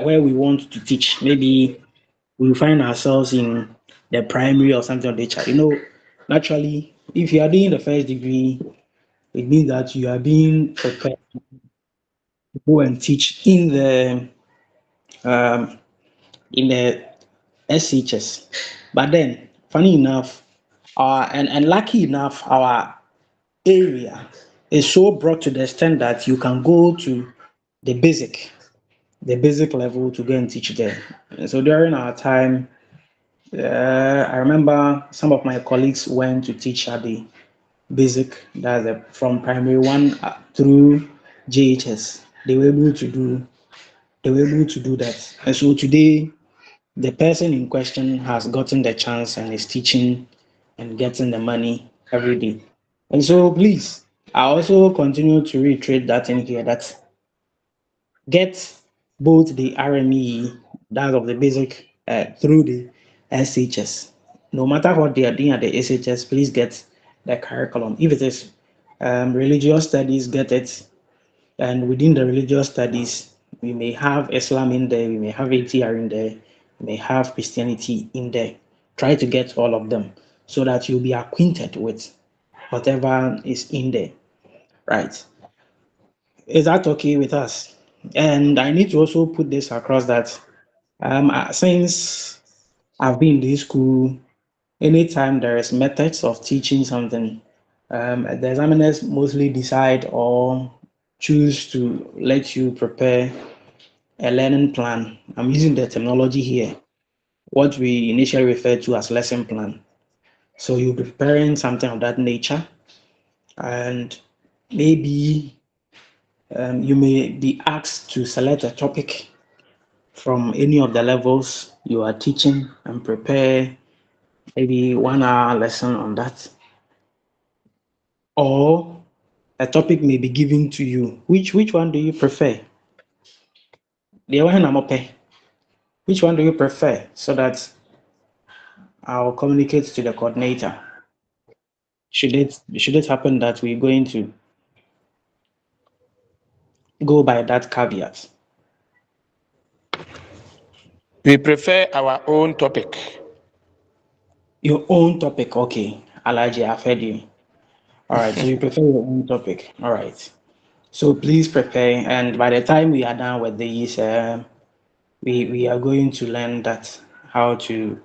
where we want to teach. Maybe we find ourselves in the primary or something of the nature. Naturally, if you are doing the first degree, it means that you are being prepared to go and teach um, in the SHS. But then, funny enough, and lucky enough, our area is so broad to the extent that you can go to the basic, the basic level to go and teach there. And so during our time, I remember some of my colleagues went to teach at the basic, from primary one through JHS. They were able to do that. And so today, the person in question has gotten the chance and is teaching and getting the money every day. And so please, I also continue to reiterate that in here that get both the RME, that of the basic, through the SHS. No matter what they are doing at the SHS, please get the curriculum. If it is religious studies, get it. And within the religious studies, we may have Islam in there, we may have ATR in there, we may have Christianity in there. Try to get all of them so that you'll be acquainted with whatever is in there, right? Is that okay with us? And I need to also put this across that since I've been in this school, anytime there is methods of teaching something, the examiners mostly decide or choose to let you prepare a learning plan. I'm using the terminology here, what we initially referred to as lesson plan. So you'll be preparing something of that nature, and maybe you may be asked to select a topic from any of the levels you are teaching and prepare maybe 1 hour lesson on that. Or a topic may be given to you. Which one do you prefer? The one I'm okay. Which one do you prefer? So that I'll communicate to the coordinator. Should it happen that we're going to go by that caveat? We prefer our own topic. Your own topic, okay. Alaji, I've heard you. All right, so you prefer your own topic. All right. So please prepare, and by the time we are done with these, we are going to learn that how to.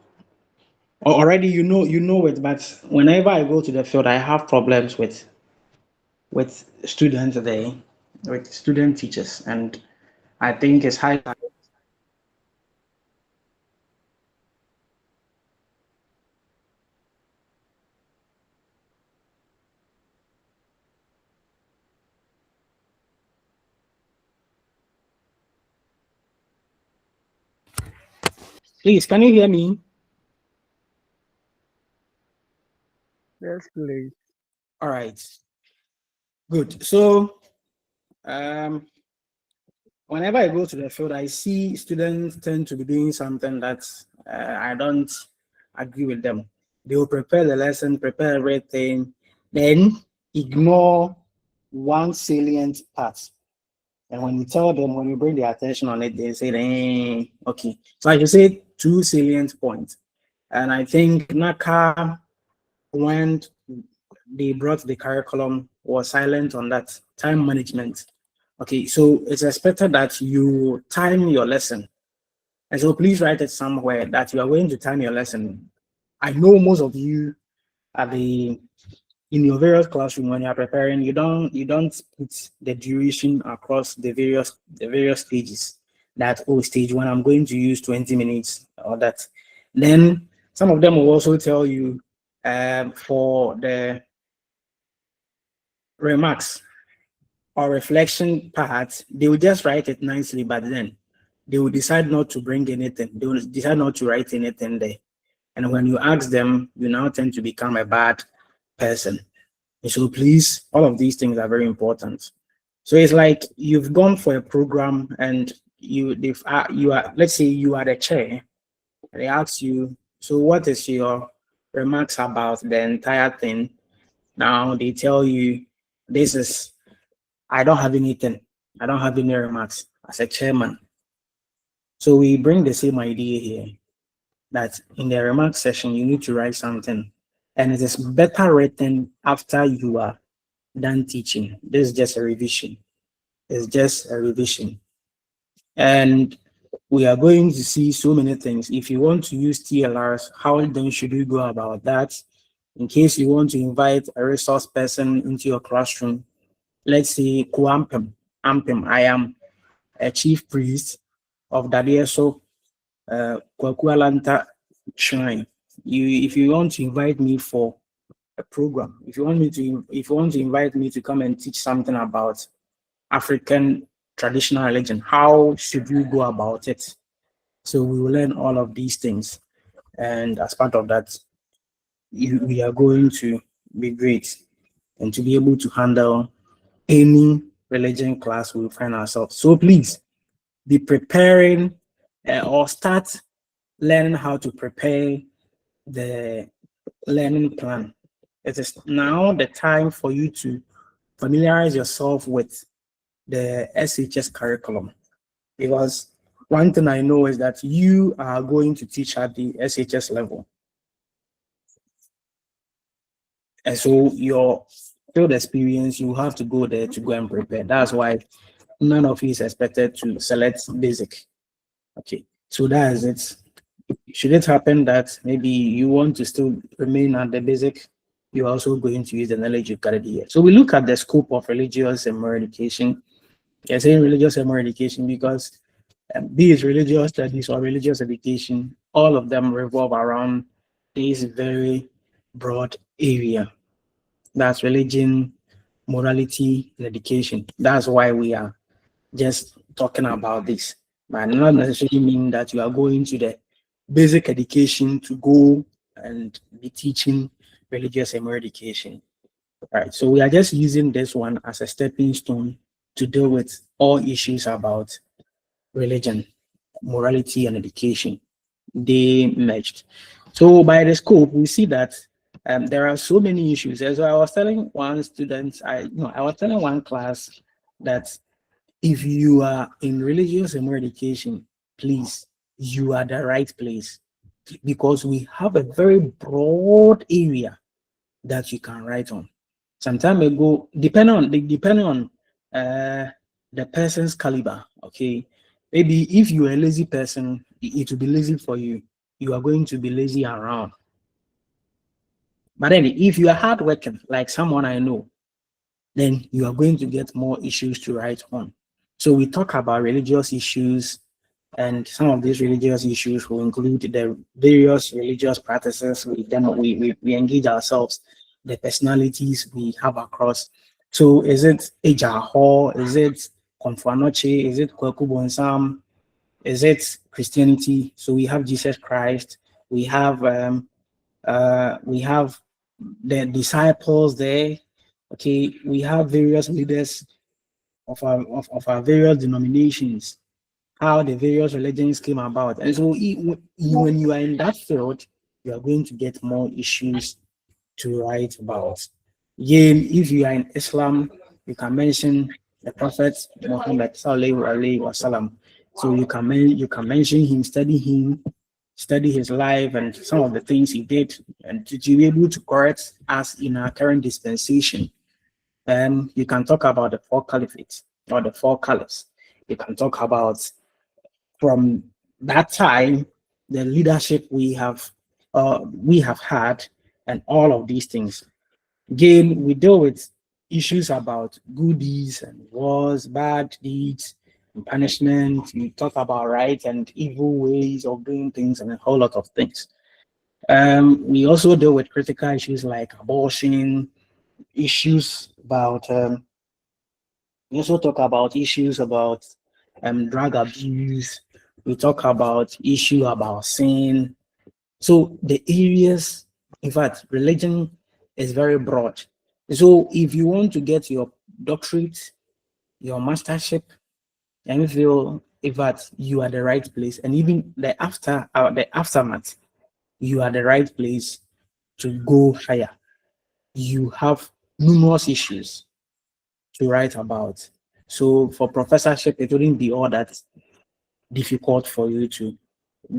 Already, you know it, but whenever I go to the field, I have problems with students there, with student teachers, and I think it's high time. Please, can you hear me? Yes, please. All right, good. So, um, whenever I go to the field, I see students tend to be doing something that I don't agree with them. They will prepare the lesson, prepare everything, then ignore one salient part. And when you tell them, when you bring their attention on it, they say, okay. So I should say two salient points. And I think NACA, when they brought the curriculum, was silent on that time management. Okay, so it's expected that you time your lesson. And so please write it somewhere that you are going to time your lesson. I know most of you are in your various classroom when you are preparing, you don't put the duration across the various stages. That stage one, I'm going to use 20 minutes or that. Then some of them will also tell you for the remarks or reflection part, they will just write it nicely, but then they will decide not to bring anything. They will decide not to write anything there. And when you ask them, you now tend to become a bad person. And so please, all of these things are very important. So it's like you've gone for a program and you are, let's say you are the chair. They ask you, so what is your remarks about the entire thing? Now they tell you, this is, I don't have anything. I don't have any remarks as a chairman. So we bring the same idea here, that in the remark section, you need to write something, and it is better written after you are done teaching. This is just a revision. It's just a revision. And we are going to see so many things. If you want to use TLRs, how then should you go about that? In case you want to invite a resource person into your classroom, let's say Ampem, I am a chief priest of Dadieso Kwakualanta Shrine. If you want to invite me for a program, if you want to invite me to come and teach something about African traditional religion, how should you go about it? So we will learn all of these things, and as part of that, we are going to be great and to be able to handle any religion class we find ourselves. So please be preparing or start learning how to prepare the learning plan. It is now the time for you to familiarize yourself with the SHS curriculum, because one thing I know is that you are going to teach at the SHS level. And so your field experience, you have to go there to go and prepare. That's why none of you is expected to select basic. Okay, so that is it. Should it happen that maybe you want to still remain at the basic, you're also going to use the knowledge you've gathered here. So we look at the scope of religious and moral education. I say religious and moral education because be it religious studies or religious education, all of them revolve around this very broad area. That's religion, morality, and education. That's why we are just talking about this. But not necessarily mean that you are going to the basic education to go and be teaching religious and moral education. Right. So we are just using this one as a stepping stone to deal with all issues about religion, morality, and education. They merged. So by the scope, we see that there are so many issues. As I was telling one student, I was telling one class that if you are in religious and moral education, please, you are the right place, because we have a very broad area that you can write on. Some time ago, depending on the person's caliber, okay. Maybe if you are a lazy person, it will be lazy for you. You are going to be lazy around. But then if you are hardworking, like someone I know, then you are going to get more issues to write on. So we talk about religious issues, and some of these religious issues will include the various religious practices we engage ourselves, the personalities we have across. So is it Ejaho? Is it Konfuanoche? Is it Kweku Bonsam? Is it Christianity? So we have Jesus Christ. We have the disciples there. Okay, we have various leaders of our various denominations, how the various religions came about. And so when you are in that field, you are going to get more issues to write about. Again, if you are in Islam, you can mention the Prophet Muhammad Sallallahu Alaihi Wasallam. So you can mention him, study his life and some of the things he did, and to be able to correct us in our current dispensation. You can talk about the four caliphates or the four caliphs. You can talk about from that time the leadership we have had, and all of these things. Again, we deal with issues about good deeds and wars, bad deeds, and punishment. We talk about right and evil ways of doing things and a whole lot of things. We also deal with critical issues like abortion, issues about we also talk about issues about drug abuse. We talk about issue about sin. So the areas, in fact, religion is very broad. So if you want to get your doctorate, your mastership, and you feel if that you are the right place, and even the aftermath, you are the right place to go higher. You have numerous issues to write about. So for professorship, it wouldn't be all that difficult for you to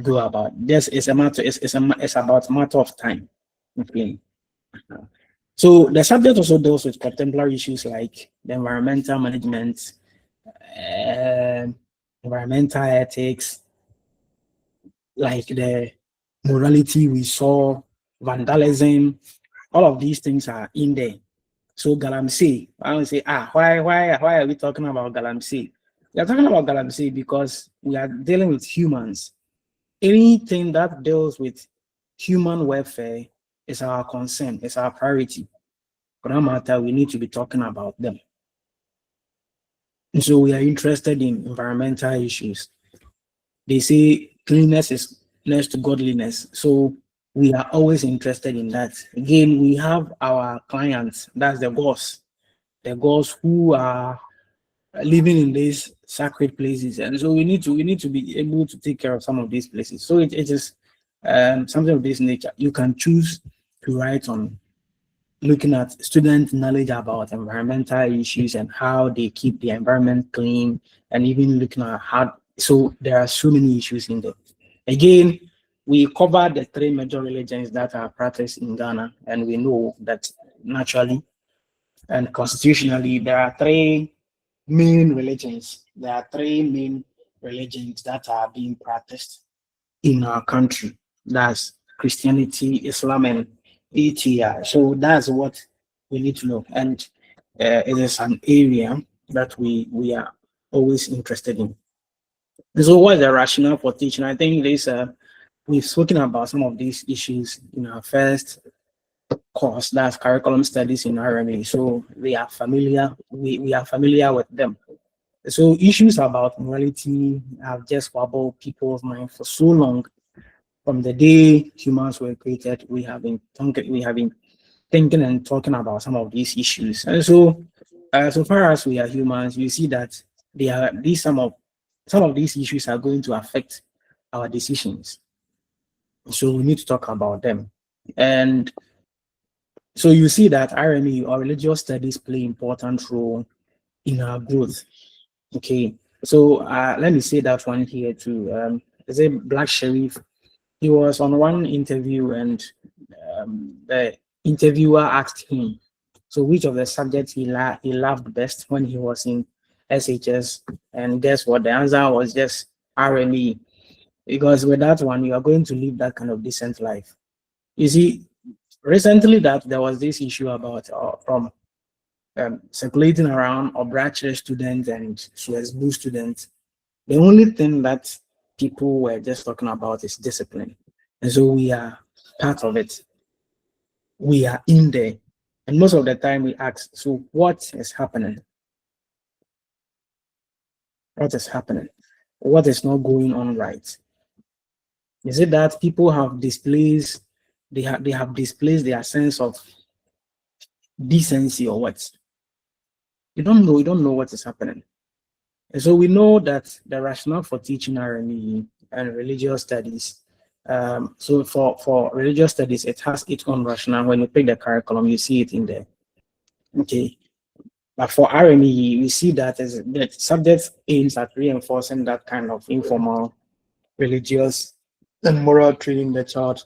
go about. This is a matter. It's about a matter of time. Okay. So the subject also deals with contemporary issues like the environmental management, environmental ethics, like the morality we saw, vandalism. All of these things are in there. So Galamsey, I would say, why are we talking about Galamsey? We are talking about Galamsey because we are dealing with humans. Anything that deals with human welfare is our concern, it's our priority. For that matter, we need to be talking about them. And so we are interested in environmental issues. They say cleanliness is next to godliness. So we are always interested in that. Again, we have our clients, that's the gods who are living in these sacred places, and so we need to be able to take care of some of these places. So it is something of this nature. You can choose to write on looking at student knowledge about environmental issues and how they keep the environment clean, and even looking at how. So there are so many issues in there. Again, we covered the three major religions that are practiced in Ghana, and we know that naturally and constitutionally there are three main religions. There are three main religions that are being practiced in our country. That's Christianity, Islam, and ATI. So that's what we need to know. And it is an area that we are always interested in. So what is the rationale for teaching? I think this we've spoken about some of these issues in our first course, that's curriculum studies in RMA. So we are familiar with them. So issues about morality have just wobbled people's mind for so long. From the day humans were created, we have been thinking and talking about some of these issues. And so, so far as we are humans, you see that some of these issues are going to affect our decisions. So we need to talk about them. And so you see that RME or religious studies play important role in our growth. Okay, so let me say that one here too. Is it Black Sheriff? He was on one interview, and the interviewer asked him, so which of the subjects he loved best when he was in SHS, and guess what? The answer was just RME, because with that one you are going to live that kind of decent life. You see, recently that there was this issue about from circulating around Obrache students and Suezbu students. The only thing that people were just talking about is discipline. And so we are part of it. We are in there. And most of the time we ask, so what is happening? What is happening? What is not going on right? Is it that people have displaced, they have displaced their sense of decency or what? You don't know what is happening. And so we know that the rationale for teaching RME and religious studies. So for religious studies, it has its own rationale. When you pick the curriculum, you see it in there. Okay. But for RME, we see that as the subject aims at reinforcing that kind of informal religious and moral training the child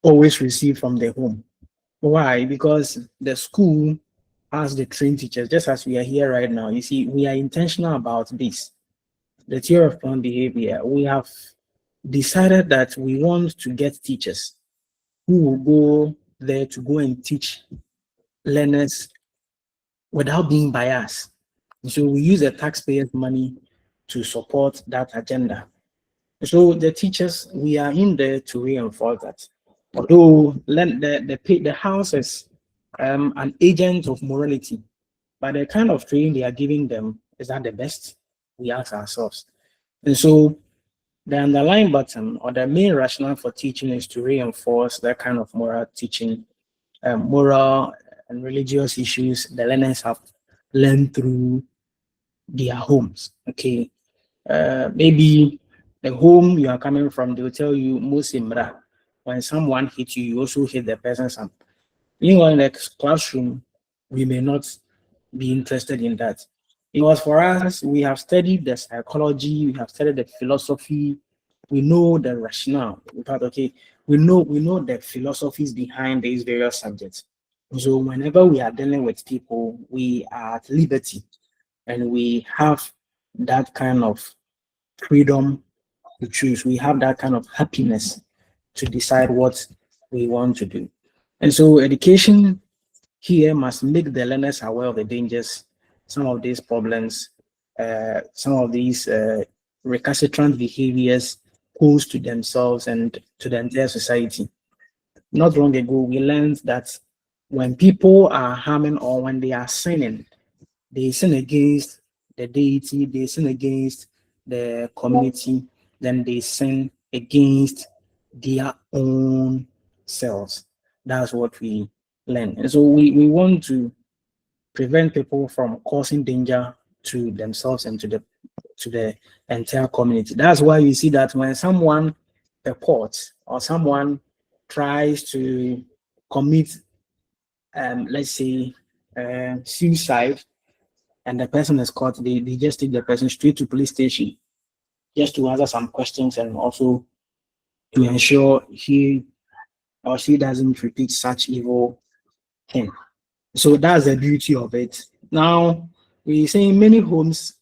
always receive from the home. Why? Because the school has the trained teachers, just as we are here right now. You see, we are intentional about this. The theory of planned behavior, we have decided that we want to get teachers who will go there to go and teach learners without being biased. So we use the taxpayers' money to support that agenda. So the teachers, we are in there to reinforce that. Although the house is an agent of morality, but the kind of training they are giving them, is that the best? We ask ourselves. And so the underlying button or the main rationale for teaching is to reinforce that kind of moral teaching, moral and religious issues the learners have learned through their homes. Okay, maybe the home you are coming from, they will tell you Musimra. When someone hits you, you also hit the person's hand. Meanwhile, in the classroom, we may not be interested in that. Because for us, we have studied the psychology, we have studied the philosophy, we know the rationale. In fact, okay, we know the philosophies behind these various subjects. So whenever we are dealing with people, we are at liberty and we have that kind of freedom to choose. We have that kind of happiness to decide what we want to do. And so education here must make the learners aware of the dangers, some of these problems, some of these recalcitrant behaviors pose to themselves and to the entire society. Not long ago, we learned that when people are harming or when they are sinning, they sin against the deity, they sin against the community, then they sin against their own selves. That's what we learn. And so we want to prevent people from causing danger to themselves and to the entire community. That's why you see that when someone purports or someone tries to commit, let's say, suicide, and the person is caught, they just take the person straight to police station just to answer some questions and also to ensure he or she doesn't repeat such evil thing. So that's the beauty of it. Now, we see many homes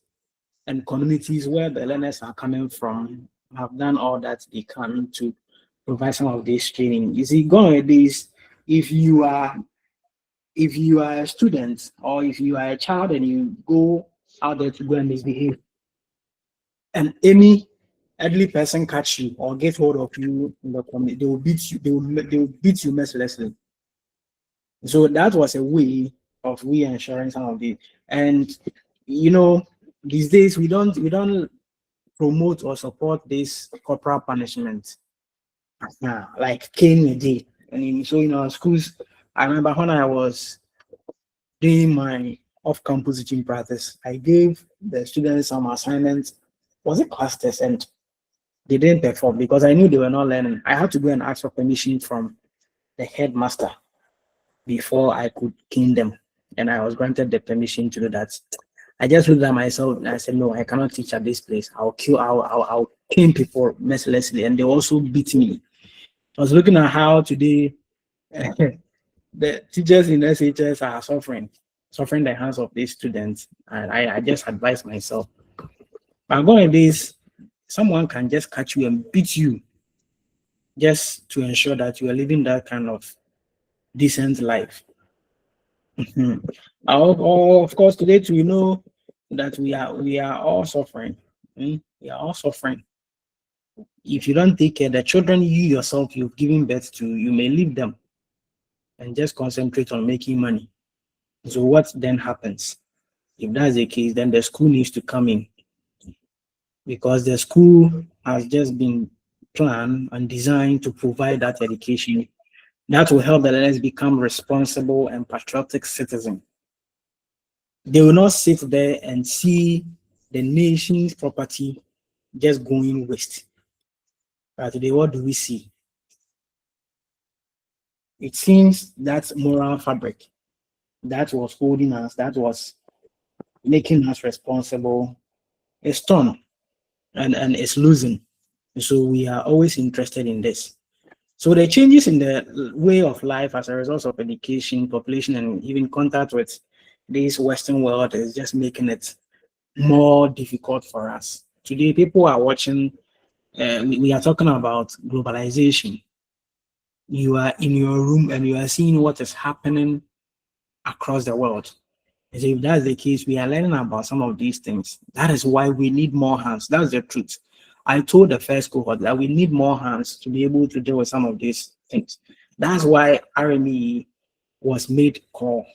and communities where the learners are coming from have done all that they can to provide some of this training. You see, going with this, if you are a student or if you are a child and you go out there to go and misbehave, and any elderly person catch you or get hold of you in the community, they will beat you. They will beat you mercilessly. So that was a way of we ensuring some of the. And these days we don't promote or support this corporal punishment. Like cane a day. And so in our schools, I remember when I was doing my off-campus teaching practice, I gave the students some assignments. Was it class test? And they didn't perform because I knew they were not learning. I had to go and ask for permission from the headmaster before I could cane them. And I was granted the permission to do that. I just looked at myself and I said, no, I cannot teach at this place. I'll cane people mercilessly. And they also beat me. I was looking at how today the teachers in SHS are suffering the hands of these students. And I just advised myself, by going this, someone can just catch you and beat you just to ensure that you are living that kind of decent life. Of course, today we know that we are all suffering. We are all suffering. If you don't take care, the children you yourself you've given birth to, you may leave them and just concentrate on making money. So what then happens? If that's the case, then the school needs to come in, because the school has just been planned and designed to provide that education that will help the learners become responsible and patriotic citizens. They will not sit there and see the nation's property just going waste. But today, what do we see? It seems that moral fabric that was holding us, that was making us responsible, is torn and is losing. So we are always interested in this. So the changes in the way of life as a result of education, population, and even contact with this Western world is just making it more difficult for us. Today, people are watching, we are talking about globalization. You are in your room and you are seeing what is happening across the world. And so if that's the case, we are learning about some of these things. That is why we need more hands. That's the truth. I told the first cohort that we need more hands to be able to deal with some of these things. That's why RME was made core.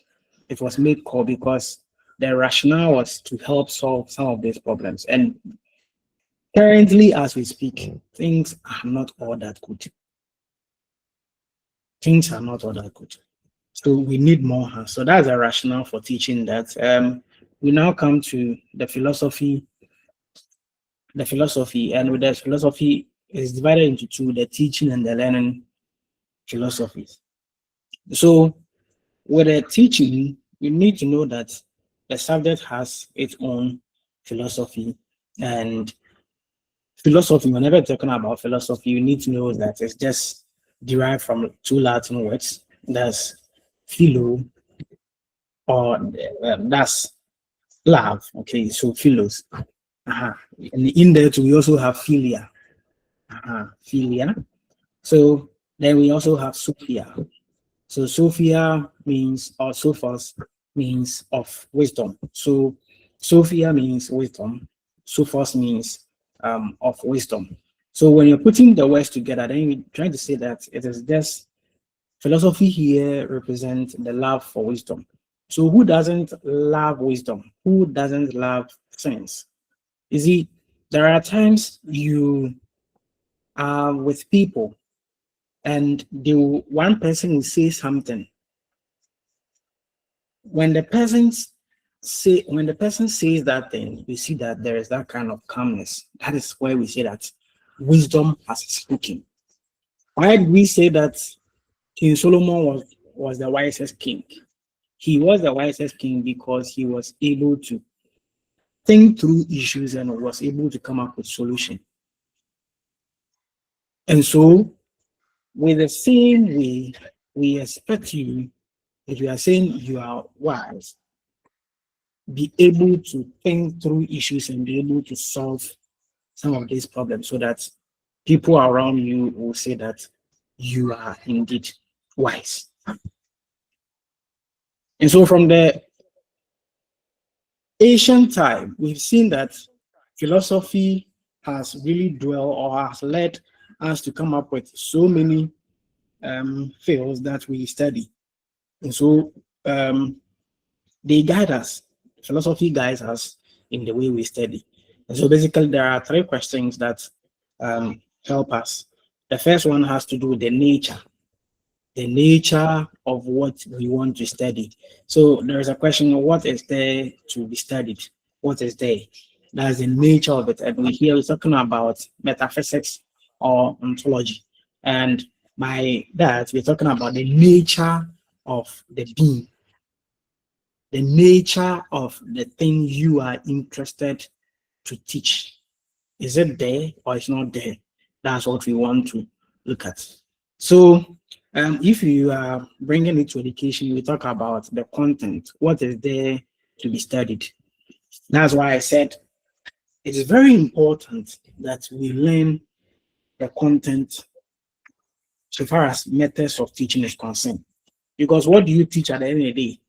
It was made core because the rationale was to help solve some of these problems. And currently, as we speak, things are not all that good. Things are not all that good. So we need more hands. So that's a rationale for teaching that. We now come to the philosophy. And with the philosophy is divided into two: the teaching and the learning philosophies. So with the teaching, you need to know that the subject has its own philosophy, and philosophy, whenever you're talking about philosophy, you need to know that it's just derived from two Latin words. That's philo, or that's love. Okay, so philos. And in there too, we also have philia. Philia. So then we also have Sophia. So Sophia means, or Sophos means of wisdom. So Sophia means wisdom. Sophos means of wisdom. So when you're putting the words together, then you're trying to say that it is just philosophy here represents the love for wisdom. So who doesn't love wisdom? Who doesn't love sense? You see, there are times you are with people and one person will say something. When the person says that thing, you see that there is that kind of calmness. That is why we say that wisdom has spoken. Why do we say that King Solomon was the wisest king? He was the wisest king because he was able to think through issues and was able to come up with solutions. And so, with the same way, we expect you, if you are saying you are wise, be able to think through issues and be able to solve some of these problems so that people around you will say that you are indeed wise. And so from the ancient time, we've seen that philosophy has really dwelled or has led us to come up with so many fields that we study. And so they guide us. Philosophy guides us in the way we study. And so basically there are three questions that help us. The first one has to do with the nature of what we want to study. So there is a question of what is there to be studied? What is there? That's the nature of it. And we're talking about metaphysics or ontology. And by that, we're talking about the nature of the being, the nature of the thing you are interested to teach. Is it there or it's not there? That's what we want to look at. So if you are bringing it to education, we talk about the content, what is there to be studied. That's why I said it is very important that we learn the content so far as methods of teaching is concerned. Because what do you teach at the end of the day?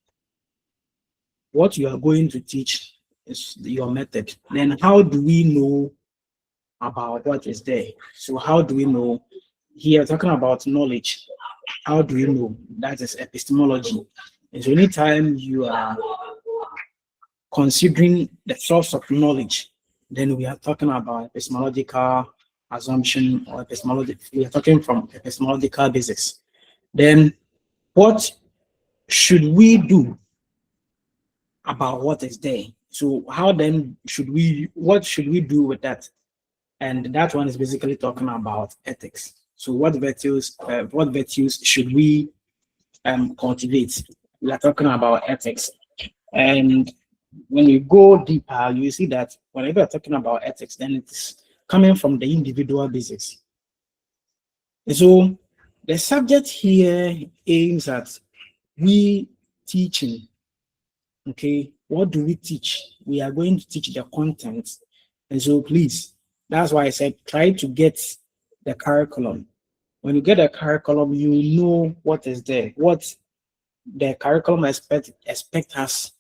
What you are going to teach is your method. Then how do we know about what is there? So how do we know? Here, talking about knowledge, how do you know? That is epistemology. And so anytime you are considering the source of knowledge, then we are talking about epistemological assumption or epistemology. We are talking from epistemological basis. Then what should we do about what is there? So how then what should we do with that? And that one is basically talking about ethics. So what virtues should we cultivate? We are talking about ethics. And when you go deeper, you see that whenever you're talking about ethics, then it's coming from the individual basis. And so the subject here aims at we teaching. Okay, what do we teach? We are going to teach the content. And so please, that's why I said try to get the curriculum. When you get a curriculum, you know what is there, what the curriculum expect us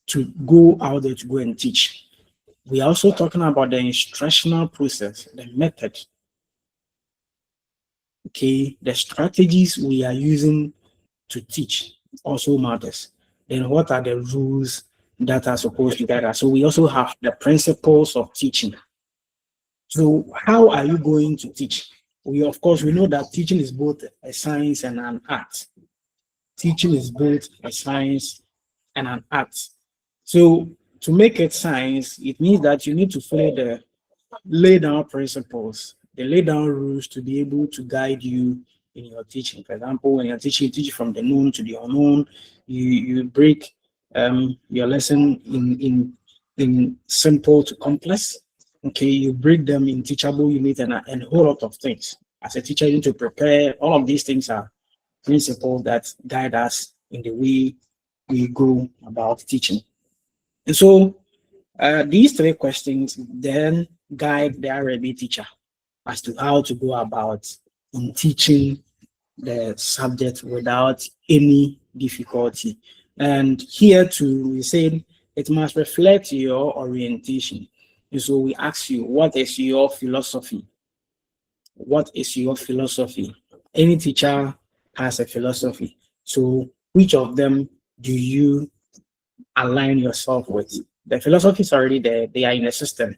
to go out there to go and teach. We are also talking about the instructional process, the method. Okay, the strategies we are using to teach also matters. Then what are the rules that are supposed to guide us? So we also have the principles of teaching. So how are you going to teach? We know that teaching is both a science and an art. Teaching is both a science and an art. So to make it science, it means that you need to follow the lay down principles, the lay down rules to be able to guide you in your teaching. For example, when you're teaching, you teach from the known to the unknown. You break your lesson in simple to complex. Okay, you break them in teachable unit and a whole lot of things. As a teacher, you need to prepare. All of these things are principles that guide us in the way we go about teaching. And so these three questions then guide the RME teacher as to how to go about in teaching the subject without any difficulty. And here too, we said it must reflect your orientation. And so we ask you, what is your philosophy? What is your philosophy? Any teacher has a philosophy. So which of them do you align yourself with? The philosophy is already there, they are in the system.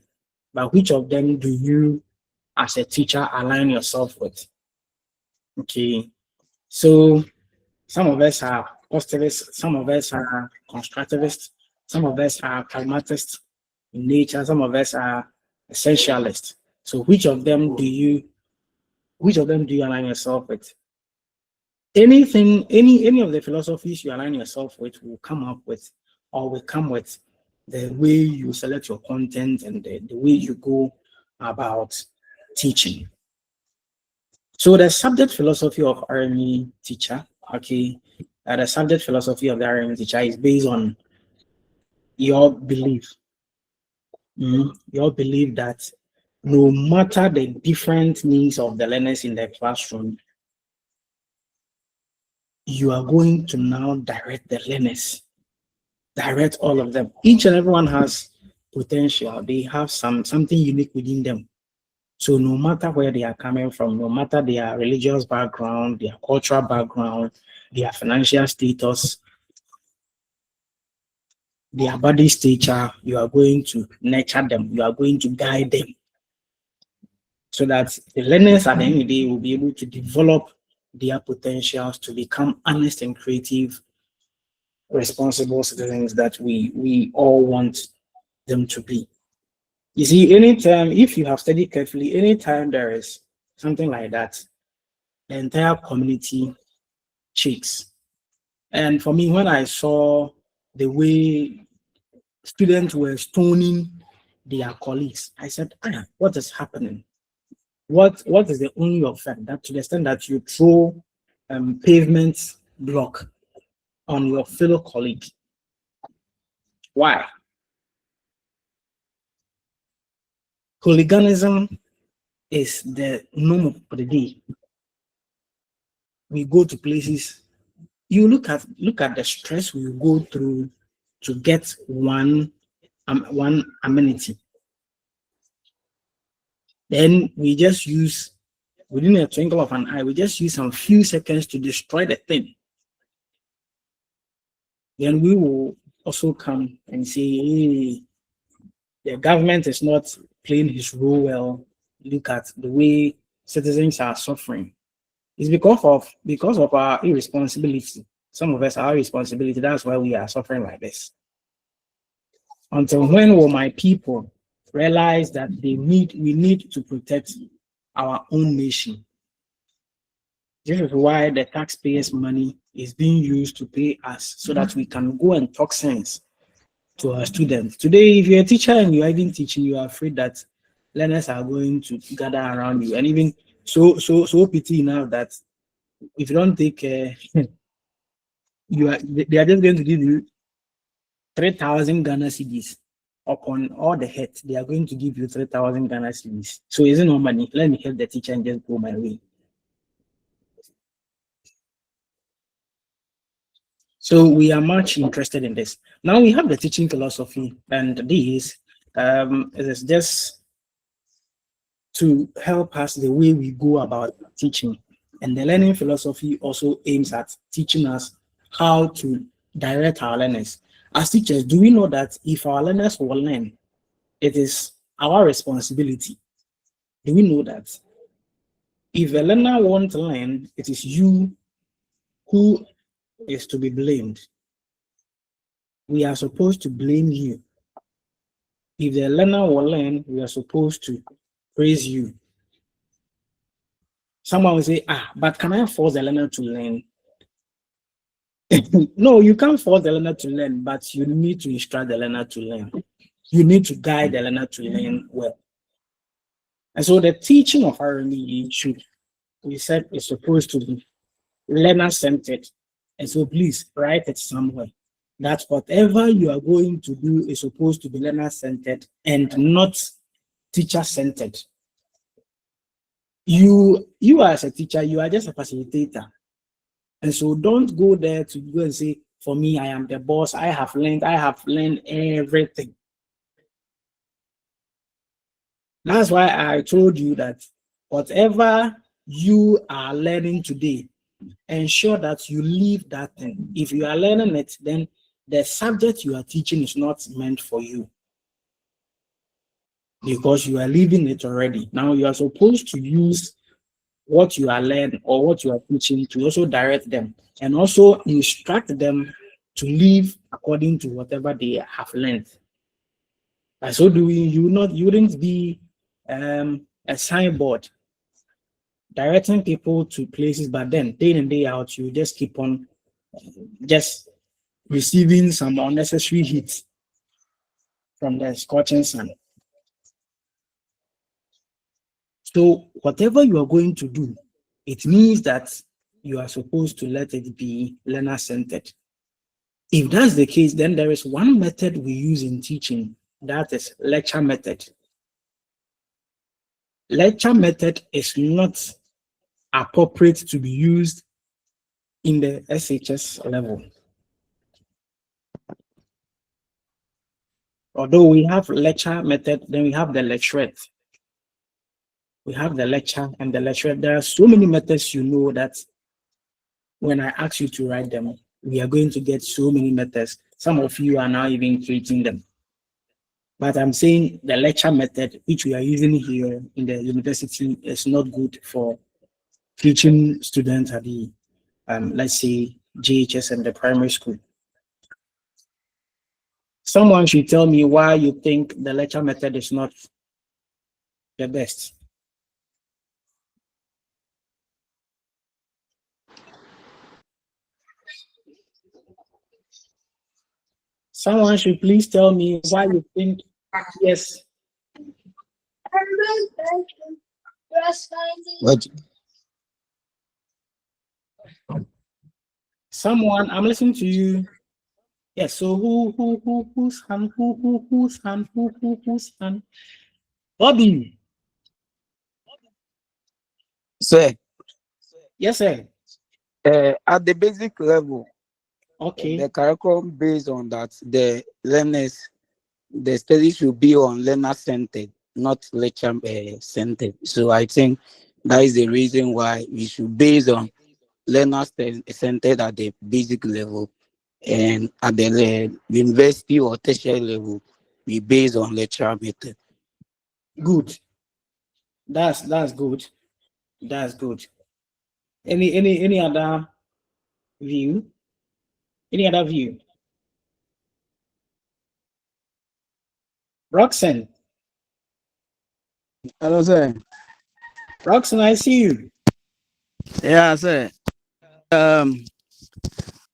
But which of them do you, as a teacher, align yourself with? Okay. So some of us are positivists, some of us are constructivists, some of us are pragmatists in nature, some of us are essentialists. So which of them do you align yourself with? Anything, any of the philosophies you align yourself with will come up with, or will come with the way you select your content and the way you go about teaching. So the subject philosophy of RME teacher, okay, the subject philosophy of the RME teacher is based on your belief. Your belief that no matter the different needs of the learners in the classroom, you are going to now direct the learners, direct all of them. Each and everyone has potential. They have something unique within them. So no matter where they are coming from, no matter their religious background, their cultural background, their financial status, their body stature, you are going to nurture them. You are going to guide them so that the learners at the end of the day will be able to develop their potentials to become honest and creative, responsible citizens that we all want them to be. You see, anytime, if you have studied carefully, anytime there is something like that, the entire community shakes. And for me, when I saw the way students were stoning their colleagues, I said, what is happening? What is the only effect that to the extent that you throw pavement block on your fellow colleague? Why? Hooliganism is the norm for the day. We go to places, you look at the stress we go through to get one amenity. Then we just use, within a twinkle of an eye, we just use some few seconds to destroy the thing. Then we will also come and say, hey, the government is not playing his role well. Look at the way citizens are suffering. It's because of our irresponsibility. Some of us are irresponsibility. That's why we are suffering like this. Until when will my people realize that we need to protect our own nation? This is why the taxpayers' money is being used to pay us so that we can go and talk sense to our students. Today, if you're a teacher and you're even teaching, you are afraid that learners are going to gather around you. And even so pity now that if you don't take care, they are just going to give you 3,000 Ghana cedis upon all the heads. They are going to give you 3,000 Ghana cedis. So is it no money? Let me help the teacher and just go my way. So we are much interested in this. Now we have the teaching philosophy, and this is just to help us the way we go about teaching. And the learning philosophy also aims at teaching us how to direct our learners. As teachers, do we know that if our learners will learn, it is our responsibility? Do we know that? If a learner won't learn, it is you who is to be blamed. We are supposed to blame you. If the learner will learn, we are supposed to praise you. Someone will say, but can I force the learner to learn? No, you can't force the learner to learn, but you need to instruct the learner to learn. You need to guide the learner to learn well. And so the teaching of RME should, we said, is supposed to be learner-centered. And so please write it somewhere that whatever you are going to do is supposed to be learner-centered and not teacher-centered. You as a teacher, you are just a facilitator. And so don't go there to go and say, for me, I am the boss. I have learned everything. That's why I told you that whatever you are learning today, ensure that you leave that thing. If you are learning it, then the subject you are teaching is not meant for you because you are leaving it already. Now you are supposed to use what you are learning or what you are teaching to also direct them and also instruct them to live according to whatever they have learned. By so doing, you wouldn't be a signboard directing people to places, but then day in and day out, you just keep on just receiving some unnecessary heat from the scorching sun. So whatever you are going to do, it means that you are supposed to let it be learner-centered. If that's the case, then there is one method we use in teaching, that is lecture method. Lecture method is not appropriate to be used in the SHS level. Although we have lecture method, then we have the lecturette. We have the lecture and the lecturette. There are so many methods, you know, that when I ask you to write them, we are going to get so many methods. Some of you are now even creating them. But I'm saying the lecture method, which we are using here in the university, is not good for teaching students at the, let's say, JHS and the primary school. Someone should tell me why you think the lecture method is not the best. Someone should please tell me why you think yes. What? Someone, I'm listening to you. Yes. So whose hand? Whose hand? Bobby. Sir, Yes, sir. at the basic level, Okay. the curriculum based on that, the learners, the study should be on learner-centered, not lecture-centered. So I think that is the reason why we should base on learner-centered at the basic level, and at the university or tertiary level, we base on lecture method. Good. That's good. That's good. Any other view? Any other view? Roxanne. Hello, sir. Roxanne, I see you. Yeah, sir.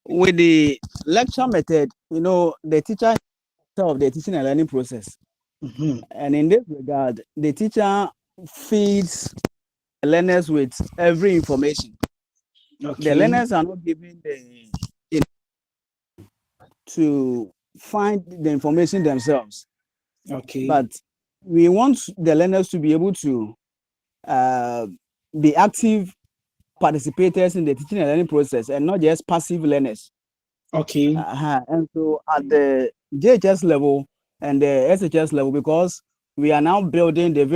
With the lecture method, the teacher of the teaching and learning process. Mm-hmm. And in this regard, the teacher feeds the learners with every information. Okay. The learners are not given the to find the information themselves. Okay. But we want the learners to be able to be active participators in the teaching and learning process and not just passive learners. Okay. And so at the JHS level and the SHS level, because we are now building the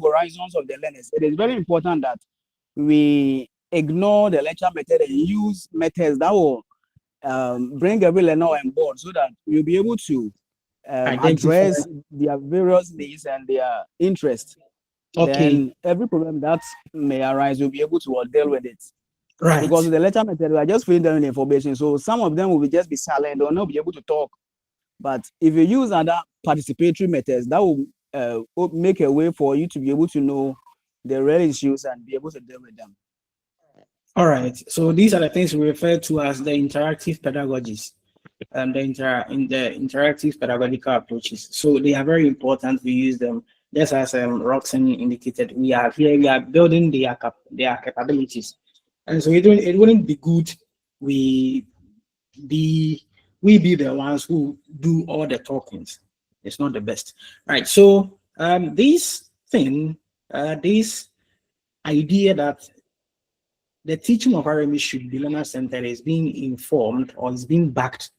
horizons of the learners, it is very important that we ignore the lecture method and use methods that will bring every learner on board so that we'll be able to address their various needs and their interests. Okay. Then every problem that may arise, we'll be able to deal with it. Right. Because with the lecture method, we are just feeding them information. So some of them will just be silent or not be able to talk. But if you use other participatory methods, that will make a way for you to be able to know the real issues and be able to deal with them. All right. So these are the things we refer to as the interactive pedagogies, the interactive pedagogical approaches. So they are very important. We use them just as Roxanne indicated. We are building their capabilities, and so it wouldn't be good we be be the ones who do all the talkings. It's not the best, right? So this idea that the teaching of RME should be learner-centered is being informed or is being backed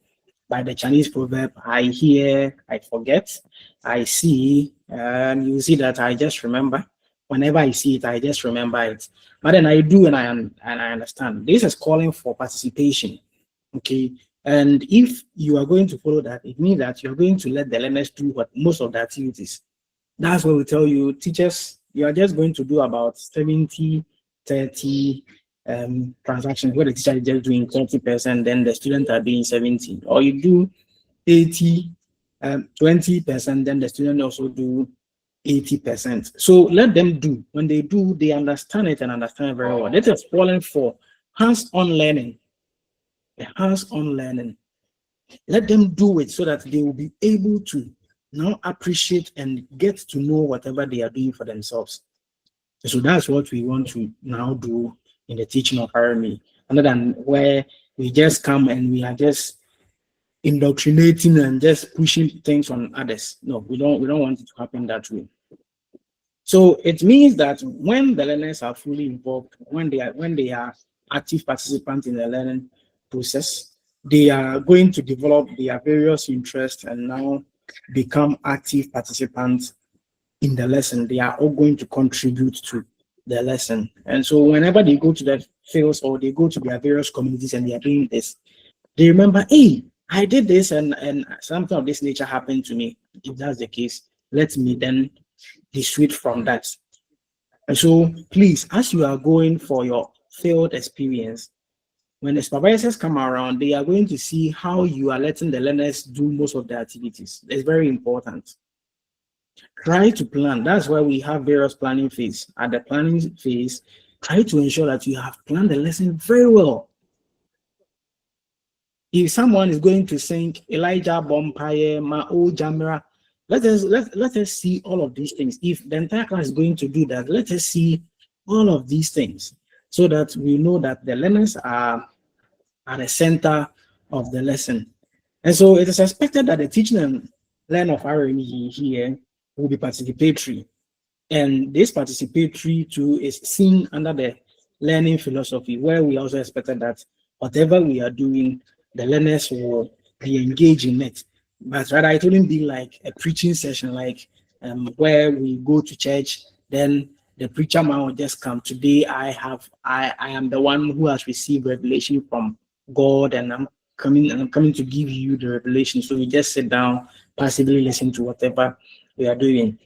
by the Chinese proverb, I hear, I forget, I see, you see that I just remember. Whenever I see it, I just remember it. But then I do and I understand. This is calling for participation. Okay. And if you are going to follow that, it means that you're going to let the learners do what most of the activities. That's what we tell you, teachers, you are just going to do about 70, 30 transactions where the teacher is just doing 30%, then the students are doing 70. Or you do 80, 20%, then the student also do 80%. So let them do. When they do, they understand it and understand it very well. This is falling for hands-on learning. Hands-on learning. Let them do it so that they will be able to now appreciate and get to know whatever they are doing for themselves. So that's what we want to now do in the teaching of RME, other than where we just come and we are just indoctrinating and just pushing things on others. No, we don't want it to happen that way. So it means that when the learners are fully involved, when they are active participants in the learning process, they are going to develop their various interests and now become active participants in the lesson. They are all going to contribute to the lesson. And so whenever they go to the fields or they go to their various communities and they are doing this, they remember, hey, I did this and something of this nature happened to me. If that's the case, let me then dissuade from that. And so please, as you are going for your field experience, when the supervisors come around, they are going to see how you are letting the learners do most of the activities. It's very important. Try to plan. That's why we have various planning phase. At the planning phase, try to ensure that you have planned the lesson very well. If someone is going to sing Elijah Bompaye, Ma'o Jamira, let us see all of these things. If the entire class is going to do that, let us see all of these things so that we know that the learners are at the center of the lesson. And so it is expected that the teaching and learning of RME here will be participatory. And this participatory too is seen under the learning philosophy, where we also expected that whatever we are doing, the learners will be engaged in it. But rather, it wouldn't be like a preaching session, like where we go to church, then the preacher man will just come. Today, I am the one who has received revelation from God, and I'm coming to give you the revelation. So we just sit down, passively listen to whatever we are doing.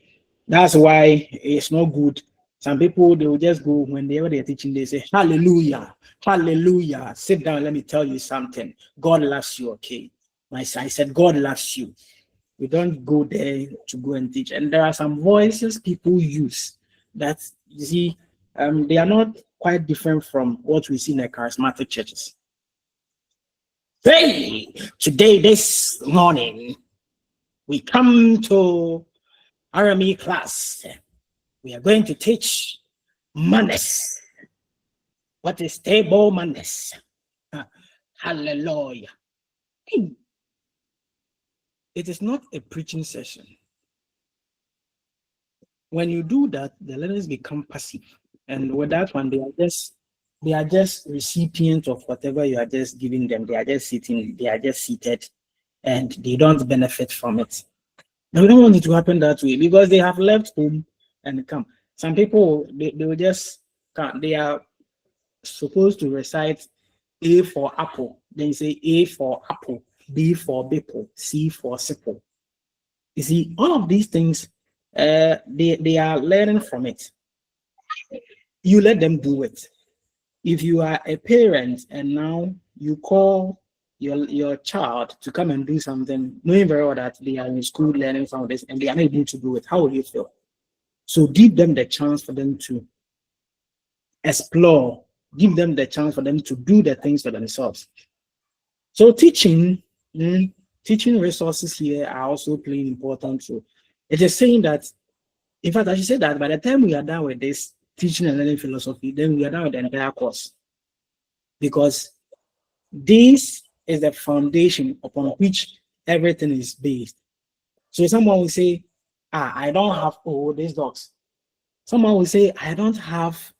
That's why it's not good. Some people, they will just go whenever they're teaching, they say, hallelujah, hallelujah. Sit down, let me tell you something. God loves you, okay? I said, God loves you. We don't go there to go and teach. And there are some voices people use that, you see, they are not quite different from what we see in the charismatic churches. Hey, today, this morning, we come to RME class. We are going to teach manners. What is table manners? Hallelujah. It is not a preaching session. When you do that, the learners become passive. And with that one, they are just recipients of whatever you are just giving them. They are just seated, and they don't benefit from it. And we don't want it to happen that way because they have left home and come. Some people, they will just come. They are supposed to recite A for apple. Then you say A for apple, B for beeple, C for sickle. You see, all of these things, they are learning from it. You let them do it. If you are a parent and now you call your child to come and do something, knowing very well that they are in school learning some of this and they are not able to do it, how will you feel? So give them the chance for them to explore give them the chance for them to do the things for themselves. So teaching resources here are also playing important role. It is saying that, in fact, I should say that by the time we are done with this teaching and learning philosophy, then we are done with the entire course. Because this is the foundation upon which everything is based. So someone will say, I don't have these dogs. Someone will say, I don't have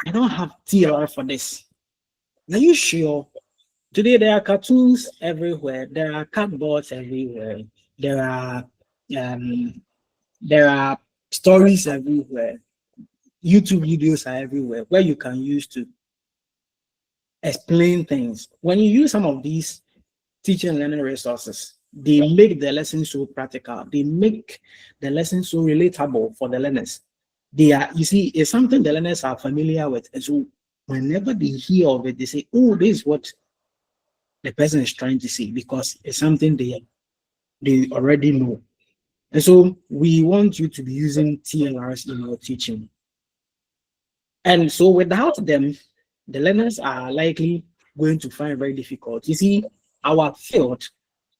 TLR for this. Are you sure? Today there are cartoons everywhere, there are cardboards everywhere, there are stories everywhere, YouTube videos are everywhere where you can use to explain things. When you use some of these teaching and learning resources, they make the lesson so practical, they make the lesson so relatable for the learners. They are, you see, it's something the learners are familiar with. And so whenever they hear of it, they say, oh, this is what the person is trying to say, because it's something they already know. And so we want you to be using TLRs in your teaching. And so without them, the learners are likely going to find it very difficult. You see, our field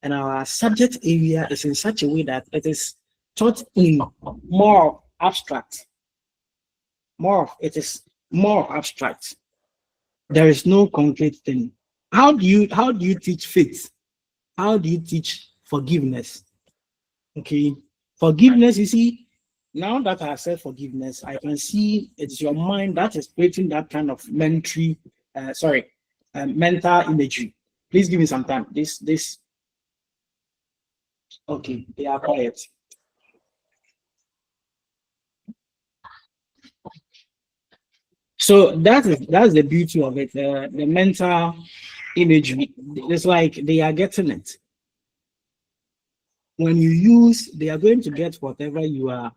and our subject area is in such a way that it is taught in more abstract. It is more abstract. There is no concrete thing. How do you teach faith? How do you teach forgiveness? Okay, forgiveness, you see, now that I said forgiveness, I can see it's your mind that is creating that kind of mental imagery. Please give me some time. Okay, they are quiet. So that's the beauty of it. The mental imagery. It's like they are getting it. When you use, they are going to get whatever you are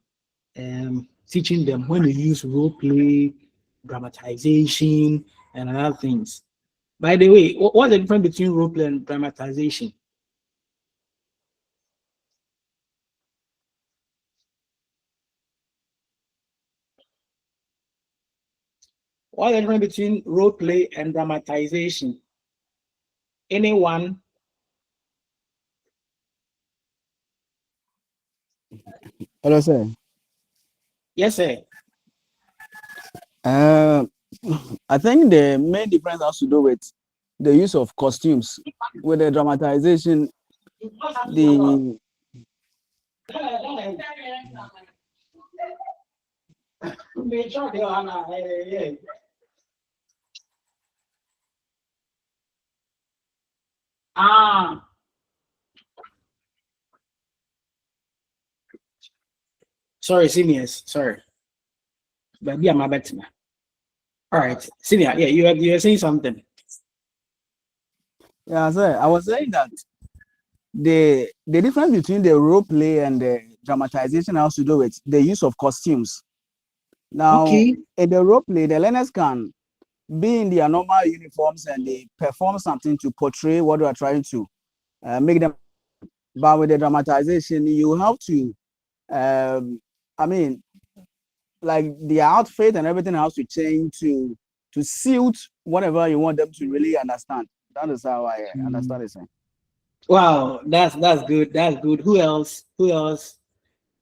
teaching them. When you use role play, dramatization, and other things. By the way, what's the difference between role play and dramatization? What's the difference between role play and dramatization? Anyone? Hello, sir. Yes, sir. I think the main difference has to do with the use of costumes. With the dramatization, the Sorry, seniors. Sorry. But yeah, my bad. All right, senior. Yeah, you are saying something. yeah, sir. I was saying that the difference between the role play and the dramatization has to do with the use of costumes. Now, Okay. in the role play, the learners can be in their normal uniforms and they perform something to portray what they are trying to make them. But with the dramatization, you have to, I mean, like the outfit and everything has to change to suit whatever you want them to really understand. That is how I understand it. Sir. Wow, that's good. That's good. Who else? Who else?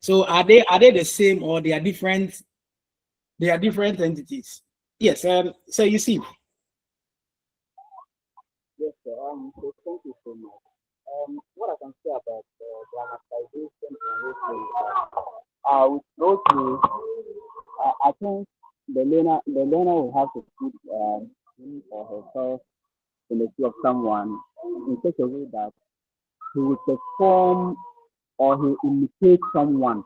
So are they the same or they are different? They are different entities. Yes. So you see. Yes, sir. So thank you so much. What I can say about dramatization and role with role play, I think the learner will have to put him or herself in the shoe of someone in such a way that he will perform or he imitate someone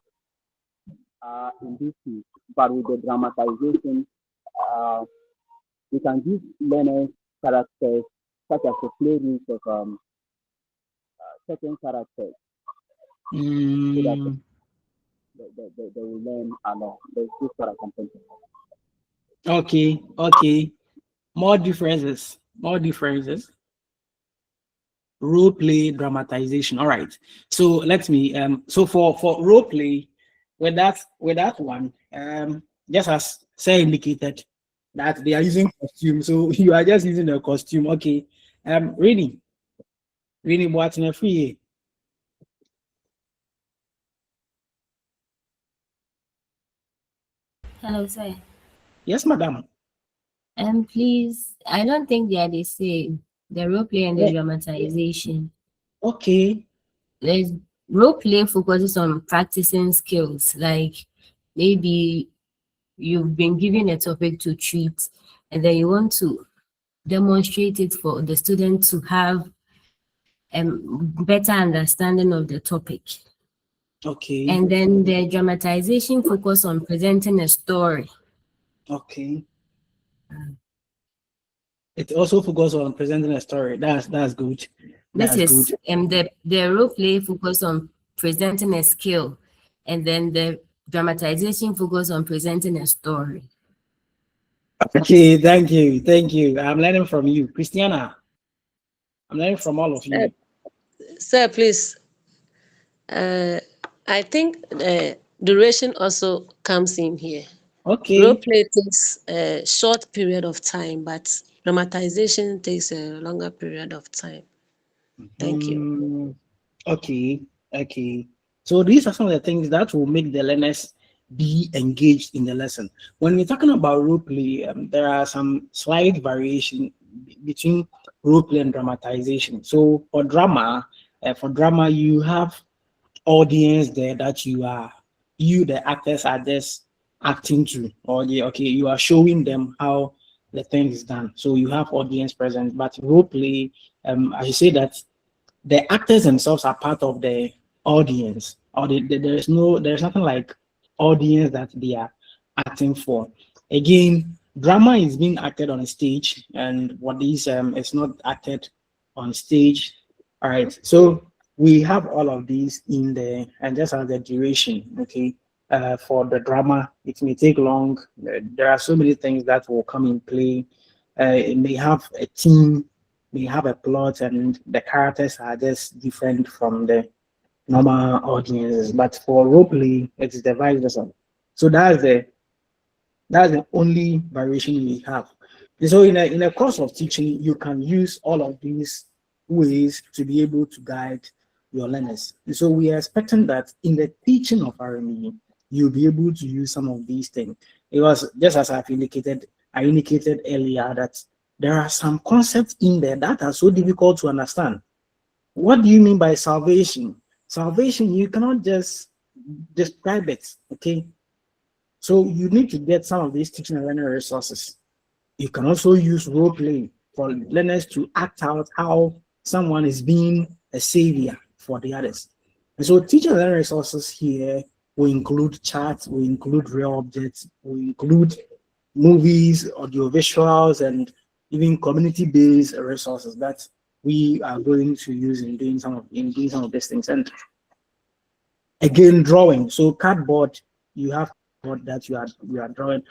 in this case. But with the dramatization, uh, we can give learners characters such as the play rules of certain characters so that they will learn along. That's just what I can think of. Okay. More differences. Role play, dramatization. All right. So let me so for role play, with that one, just as Say indicated, that they are using costume. So you are just using a costume. Okay. Really, really, what's in a free? Hello, sir. Yes, madam. Please, I don't think they are the same. The role play and the Yeah. dramatization. Okay. There's role play focuses on practicing skills, like maybe you've been given a topic to treat, and then you want to demonstrate it for the student to have a better understanding of the topic. Okay. And then the dramatization focus on presenting a story. Okay. It also focuses on presenting a story. That's good. This That's good. is the role play focus on presenting a skill, and then the dramatization focus on presenting a story. Okay, thank you. Thank you. I'm learning from you. Christiana, I'm learning from all of Sir, you. sir, please. I think duration also comes in here. Role Okay. play takes a short period of time, but dramatization takes a longer period of time. Thank you. Mm, okay. Okay. So these are some of the things that will make the learners be engaged in the lesson. When we're talking about role play, there are some slight variation between role play and dramatization. So for drama, you have audience there that you the actors are just acting to, or okay, you are showing them how the thing is done, so you have audience present. But role play, I should say that the actors themselves are part of the audience, or there's nothing like audience that they are acting for. Again, drama is being acted on a stage, and what is it's not acted on stage. All right, so we have all of these in there, and just as the duration. Okay, for the drama, it may take long. There are so many things that will come in play. It may have a theme, may have a plot, and the characters are just different from the normal audiences. But for roleplay, it's the vice versa. So that's the only variation we have. So in a course of teaching, you can use all of these ways to be able to guide your learners. So we are expecting that in the teaching of RME, you'll be able to use some of these things. It was just as I indicated earlier that there are some concepts in there that are so difficult to understand. What do you mean by salvation? Salvation, you cannot just describe it, okay? So you need to get some of these teaching and learning resources. You can also use role play for learners to act out how someone is being a savior for the others. And so teaching and learning resources here will include charts, will include real objects, will include movies, audio visuals, and even community-based resources that we are going to use in doing some of these things. And again, drawing. So cardboard, you have cardboard that you are drawing.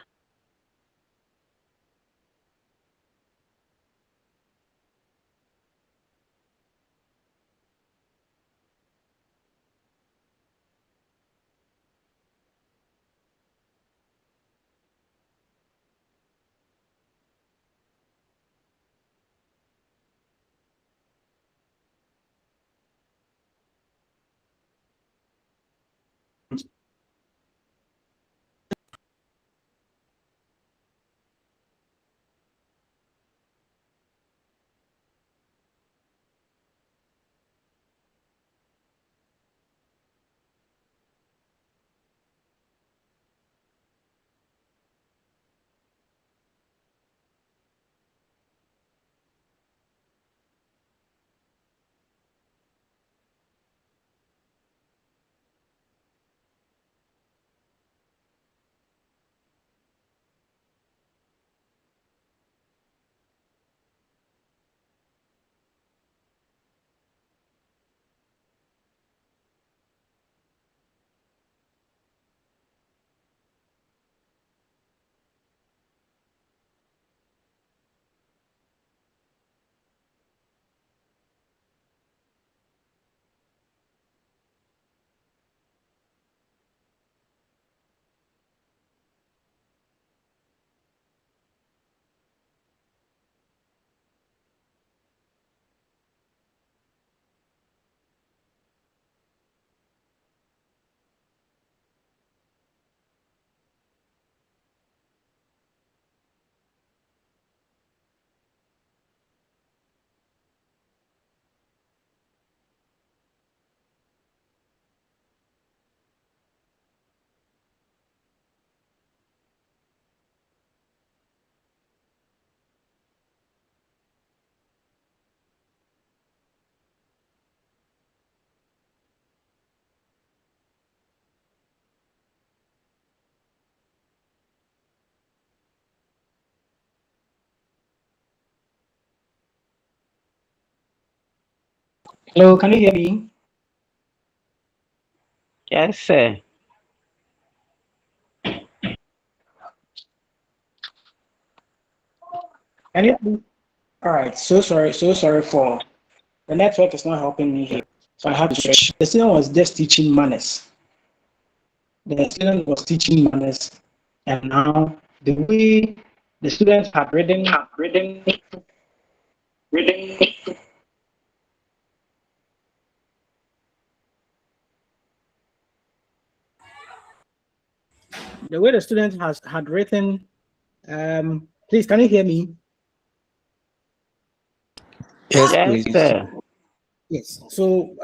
Hello, can you hear me? Yes, sir. Can you? All right. So sorry. So sorry for the network is not helping me here. So I had to switch. The student was just teaching manners. The student was teaching manners, and now the way the students had reading. The way the student had written. Please, can you hear me? Yes, Yes, please. sir. Yes. So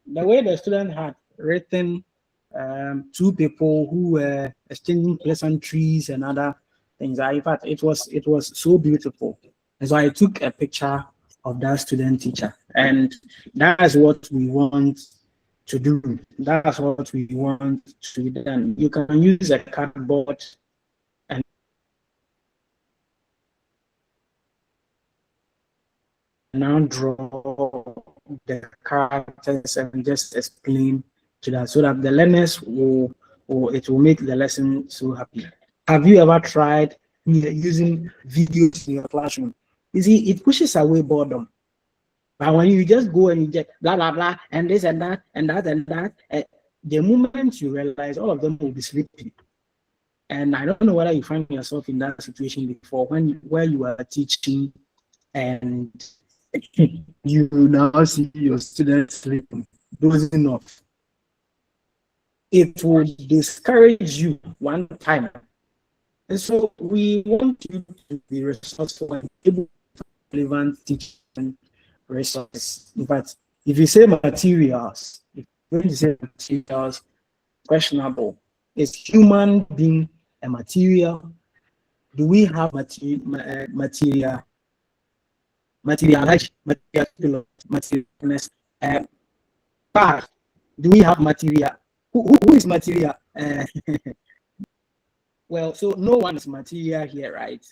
the way the student had written two people who were exchanging pleasantries and other things. In fact, it was so beautiful. And so I took a picture of that student teacher, and that's what we want to do. That's what we want to be done. You can use a cardboard and now draw the characters and just explain to that so that the learners will, or it will make the lesson so happy. Have you ever tried using videos in your classroom? You see, it pushes away boredom. But when you just go and you just blah blah blah and this and that and that and that, the moment you realize all of them will be sleeping. And I don't know whether you find yourself in that situation before when where you are teaching and you now see your students sleeping, dozing off. It will discourage you one time. And so we want you to be resourceful and able to relevant teaching resources. In fact, if you say materials, if you're going to say materials, questionable. Is human being a material? Do we have material? Materialness. But do we have material? Who is material? Well, so no one is material here, right?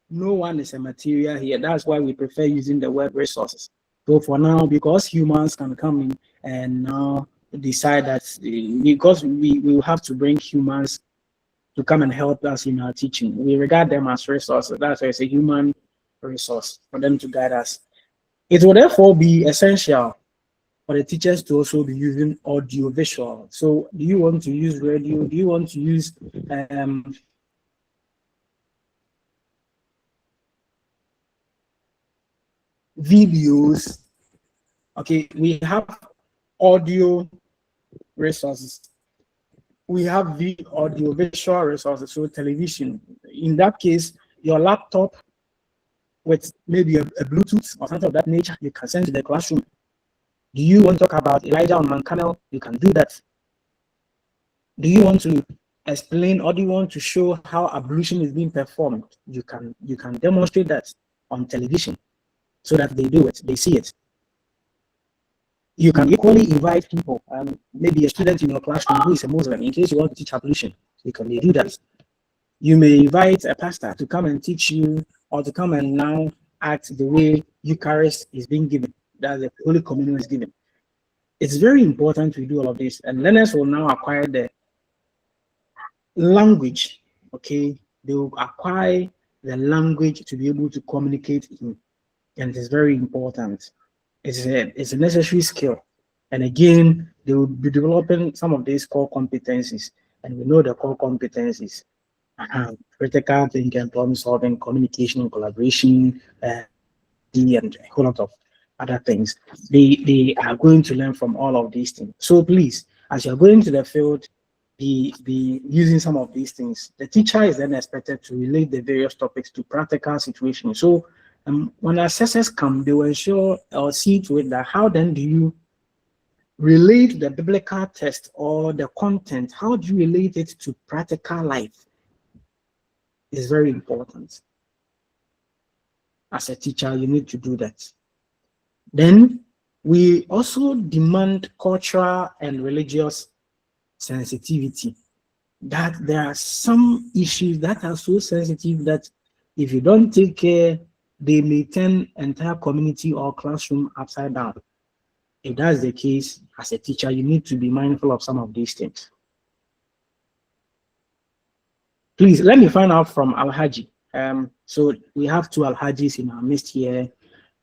No one is a material here. That's why we prefer using the word resources. So for now, because humans can come in and now decide that because we will have to bring humans to come and help us in our teaching, we regard them as resources. That's why it's a human resource for them to guide us. It will therefore be essential for the teachers to also be using audio visual. So do you want to use radio? Do you want to use videos? Okay, we have audio resources. We have the audio visual resources, so television. In that case, your laptop with maybe a Bluetooth or something of that nature, you can send to the classroom. Do you want to talk about Elijah on Mancanel? You can do that. Do you want to explain or do you want to show how ablution is being performed? You can demonstrate that on television so that they do it, they see it. You can equally invite people, maybe a student in your classroom who is a Muslim, in case you want to teach ablution, you can do that. You may invite a pastor to come and teach you or to come and now act the way Eucharist is being given, that the Holy Communion is given. It's very important to do all of this, and learners will now acquire the language, okay? They will acquire the language to be able to communicate in, and it's very important. It's a necessary skill. And again, they will be developing some of these core competencies, and we know the core competencies: critical thinking, problem solving, communication, and collaboration, and a whole lot of other things. They are going to learn from all of these things. So please, as you're going to the field, be using some of these things. The teacher is then expected to relate the various topics to practical situations. So when assessors come, they will ensure or see to it that how then do you relate the biblical text or the content? How do you relate it to practical life? Is very important. As a teacher, you need to do that. Then we also demand cultural and religious sensitivity. That there are some issues that are so sensitive that if you don't take care, they may turn entire community or classroom upside down. if that's the case, as a teacher, you need to be mindful of some of these things. Please let me find out from Al-Haji. So we have two Al-Hajis in our midst here.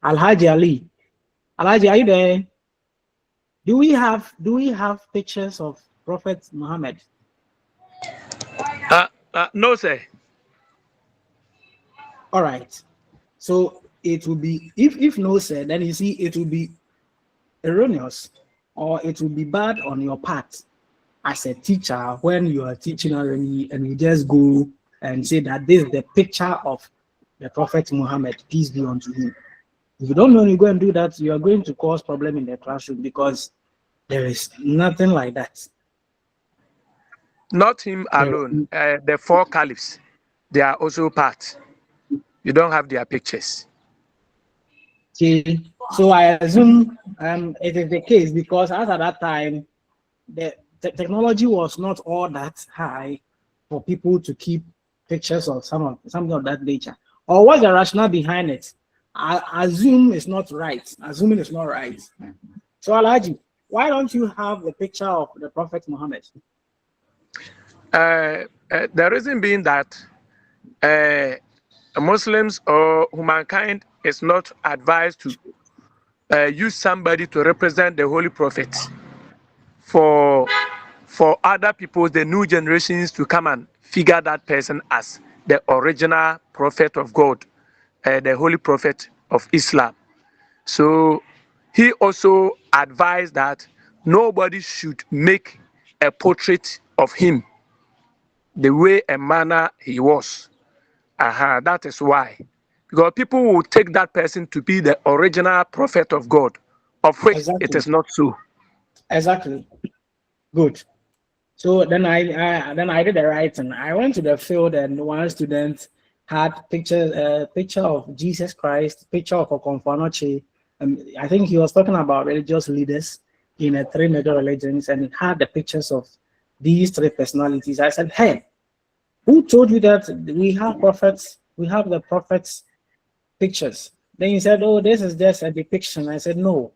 Al-Haji Ali. Al-Haji, are you there? Do we have pictures of Prophet Muhammad? No, sir. All right. So it will be, if no, sir, then you see it will be erroneous, or it will be bad on your part as a teacher when you are teaching already and you just go and say that this is the picture of the Prophet Muhammad, peace be unto him. If you don't know, you go and do that, you are going to cause problem in the classroom, because there is nothing like that. Not him alone. The four caliphs, they are also part. You don't have their pictures. Okay. So I assume it is the case, because as at that time, the technology was not all that high for people to keep pictures of something of that nature. Or what's the rationale behind it? I assume it's not right. Assuming it's not right. So Alhaji, why don't you have the picture of the Prophet Muhammad? The reason being that Muslims or humankind is not advised to use somebody to represent the Holy Prophet for other people, the new generations, to come and figure that person as the original prophet of God, the Holy Prophet of Islam. So he also advised that nobody should make a portrait of him the way and manner he was. That is why. Because people will take that person to be the original prophet of God, of which it is not so. Exactly. Good. So then I did the right thing. I went to the field, and one student had picture of Jesus Christ, picture of Okonfanoche. I think he was talking about religious leaders in three major religions, and he had the pictures of these three personalities. I said, hey, who told you that we have prophets? We have the prophets' pictures. Then he said, oh, this is just a depiction. I said, no,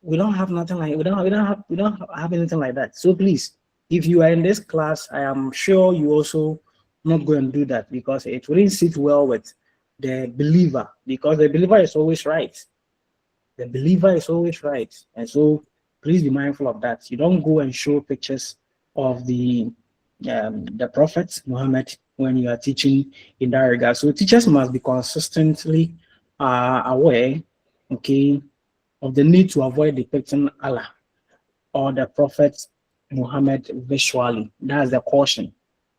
we don't have nothing like we don't have anything like that. So please, if you are in this class, I am sure you also not going to do that, because it wouldn't sit well with the believer, because the believer is always right. The believer is always right. And so please be mindful of that. You don't go and show pictures of the Prophet Muhammad when you are teaching in that regard. So teachers must be consistently aware, okay, of the need to avoid depicting Allah or the Prophet Muhammad visually. That's the caution,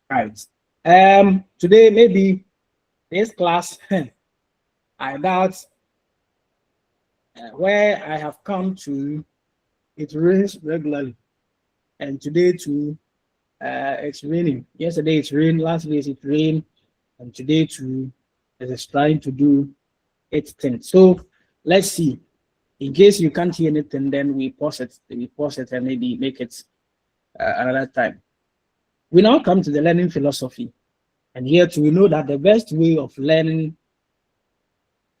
right? Today maybe this class, I doubt where I have come to, it rains regularly, and today too, it's raining. Yesterday it rained, last day it rained, and today too, it is trying to do its thing. So let's see. In case you can't hear anything, then we pause it. And maybe make it another time. We now come to the learning philosophy, and here too, we know that the best way of learning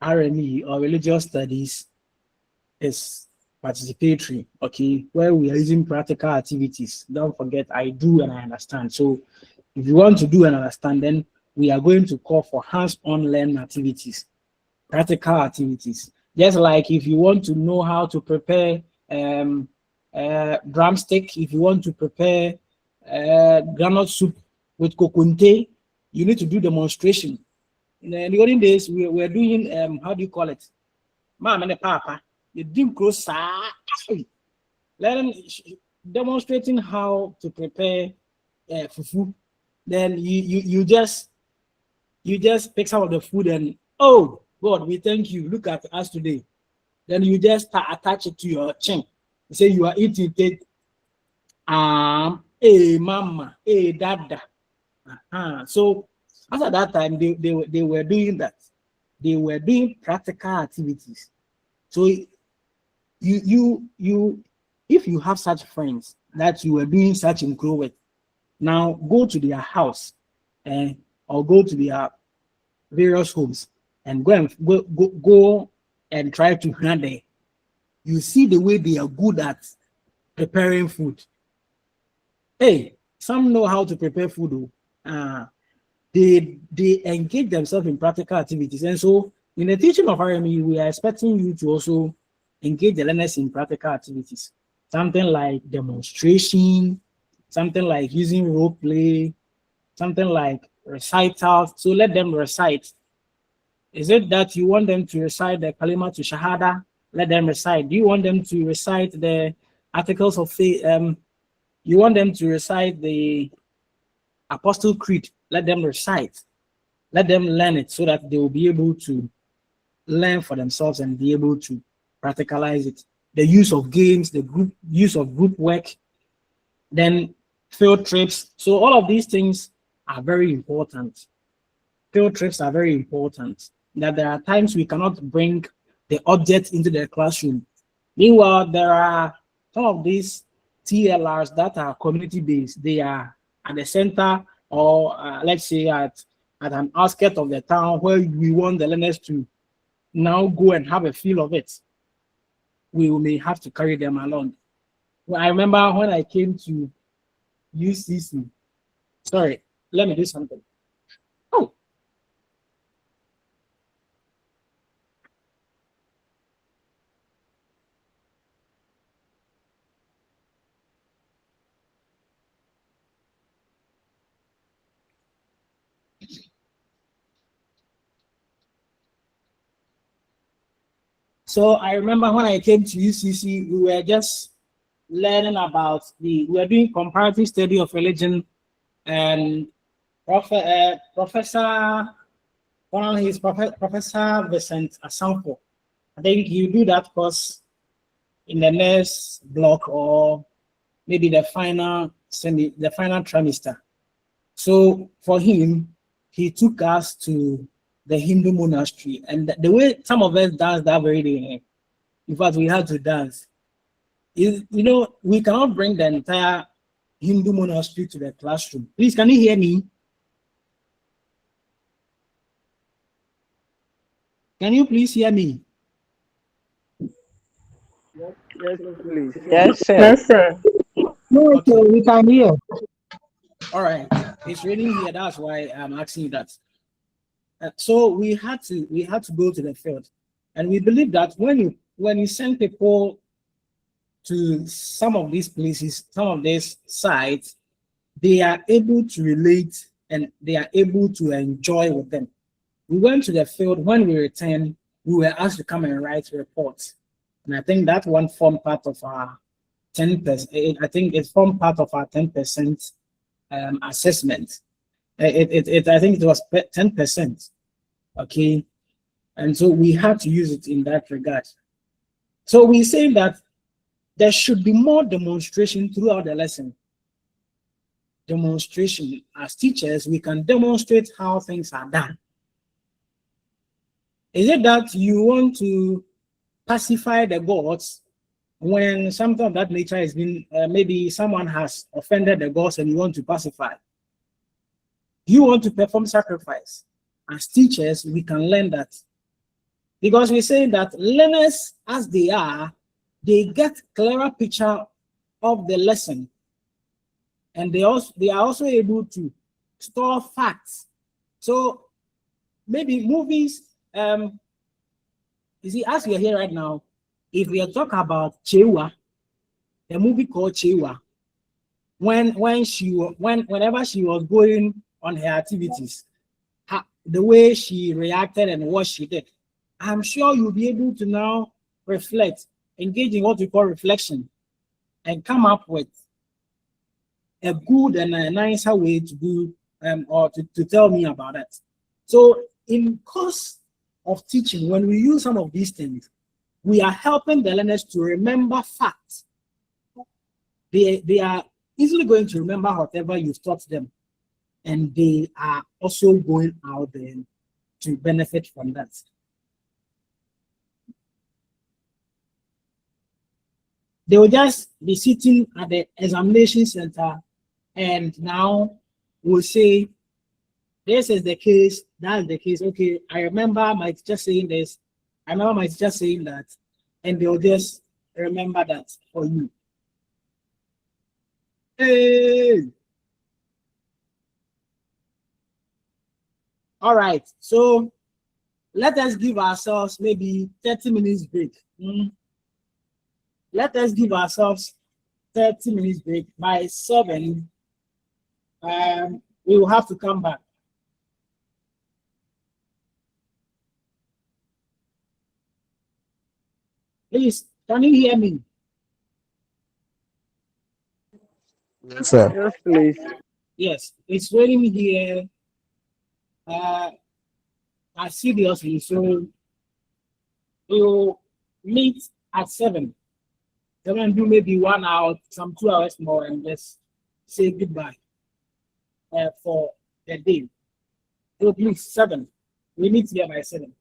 RME or religious studies is participatory, okay, where we are using practical activities. Don't forget, I do and I understand. So if you want to do and understand, then we are going to call for hands-on learning activities, practical activities. Just like if you want to know how to prepare drumstick, if you want to prepare granite soup with kokunte, you need to do demonstration. In the olden days, we were doing how do you call it? Mom and papa, the dim cross, learning, demonstrating how to prepare fufu. Then you just pick some of the food and, oh God, we thank you. Look at us today. Then you just attach it to your chin. You say you are eating it. Hey mama, hey dada. So as at that time, they were doing that. They were doing practical activities. So you if you have such friends that you were doing such in grow with, now go to their house or go to their various homes and go and try to handle you see the way they are good at preparing food. Hey, some know how to prepare food. They engage themselves in practical activities. And so in the teaching of RME, we are expecting you to also engage the learners in practical activities. Something like demonstration, something like using role play, something like recitals. So let them recite. Is it that you want them to recite the Kalima to Shahada? Let them recite. Do you want them to recite the articles of faith? You want them to recite the Apostle Creed? Let them recite. Let them learn it so that they will be able to learn for themselves and be able to practicalize it. The use of games, the use of group work, then field trips. So all of these things are very important. Field trips are very important. That there are times we cannot bring the object into the classroom. Meanwhile, there are some of these TLRs that are community-based. They are at the center, or let's say at an outskirt of the town, where we want the learners to now go and have a feel of it. We may have to carry them along. Well, I remember when I came to UCC. Sorry, let me do something. Oh. So I remember when I came to UCC, we were just learning about we were doing comparative study of religion, and Professor, one of his Professor Vincent Asampo. I think you do that course in the next block, or maybe the final trimester. So for him, he took us to the Hindu monastery, and the way some of us danced that very day, in fact, we had to dance. You know, we cannot bring the entire Hindu monastery to the classroom. Please, can you hear me? Can you please hear me? Yes, please. Yes, sir. Yes, sir. No, okay. So we can hear. All right, it's raining here. That's why I'm asking you that. So we had to go to the field, and we believe that when you send people to some of these places, some of these sites, they are able to relate and they are able to enjoy with them. We went to the field. When we returned, we were asked to come and write reports, and I think that one formed part of our 10%. I think it formed part of our 10% assessment. I think it was 10%. Okay, and so we had to use it in that regard. So we say that there should be more demonstration throughout the lesson. Demonstration. As teachers, we can demonstrate how things are done. Is it that you want to pacify the gods when something of that nature has been, maybe someone has offended the gods and you want to pacify? You want to perform sacrifice. As teachers, we can learn that. Because we say that learners, as they are, they get clearer picture of the lesson. And they are also able to store facts. So maybe movies, you see, as we are here right now, if we are talking about Chewa, a movie called Chewa, whenever she was going on her activities, the way she reacted and what she did, I'm sure you'll be able to now reflect, engage in what we call reflection, and come up with a good and a nicer way to do or to tell me about it. So in course of teaching, when we use some of these things, we are helping the learners to remember facts. They are easily going to remember whatever you've taught them, and they are also going out there to benefit from that. They will just be sitting at the examination center, and now we'll say, this is the case, that's the case. Okay, I remember my teacher saying this, I remember my teacher saying that, and they'll just remember that for you. Hey. All right. So let us give ourselves maybe 30 minutes break. Let us give ourselves 30 minutes break. By 7, we will have to come back. Please, can you hear me? Yes, sir. Yes, please. Yes, it's raining here. Seriously, so we'll meet at 7. 7 do maybe 1 hour, some 2 hours more, and just say goodbye for the day. So please, 7. We meet here by 7.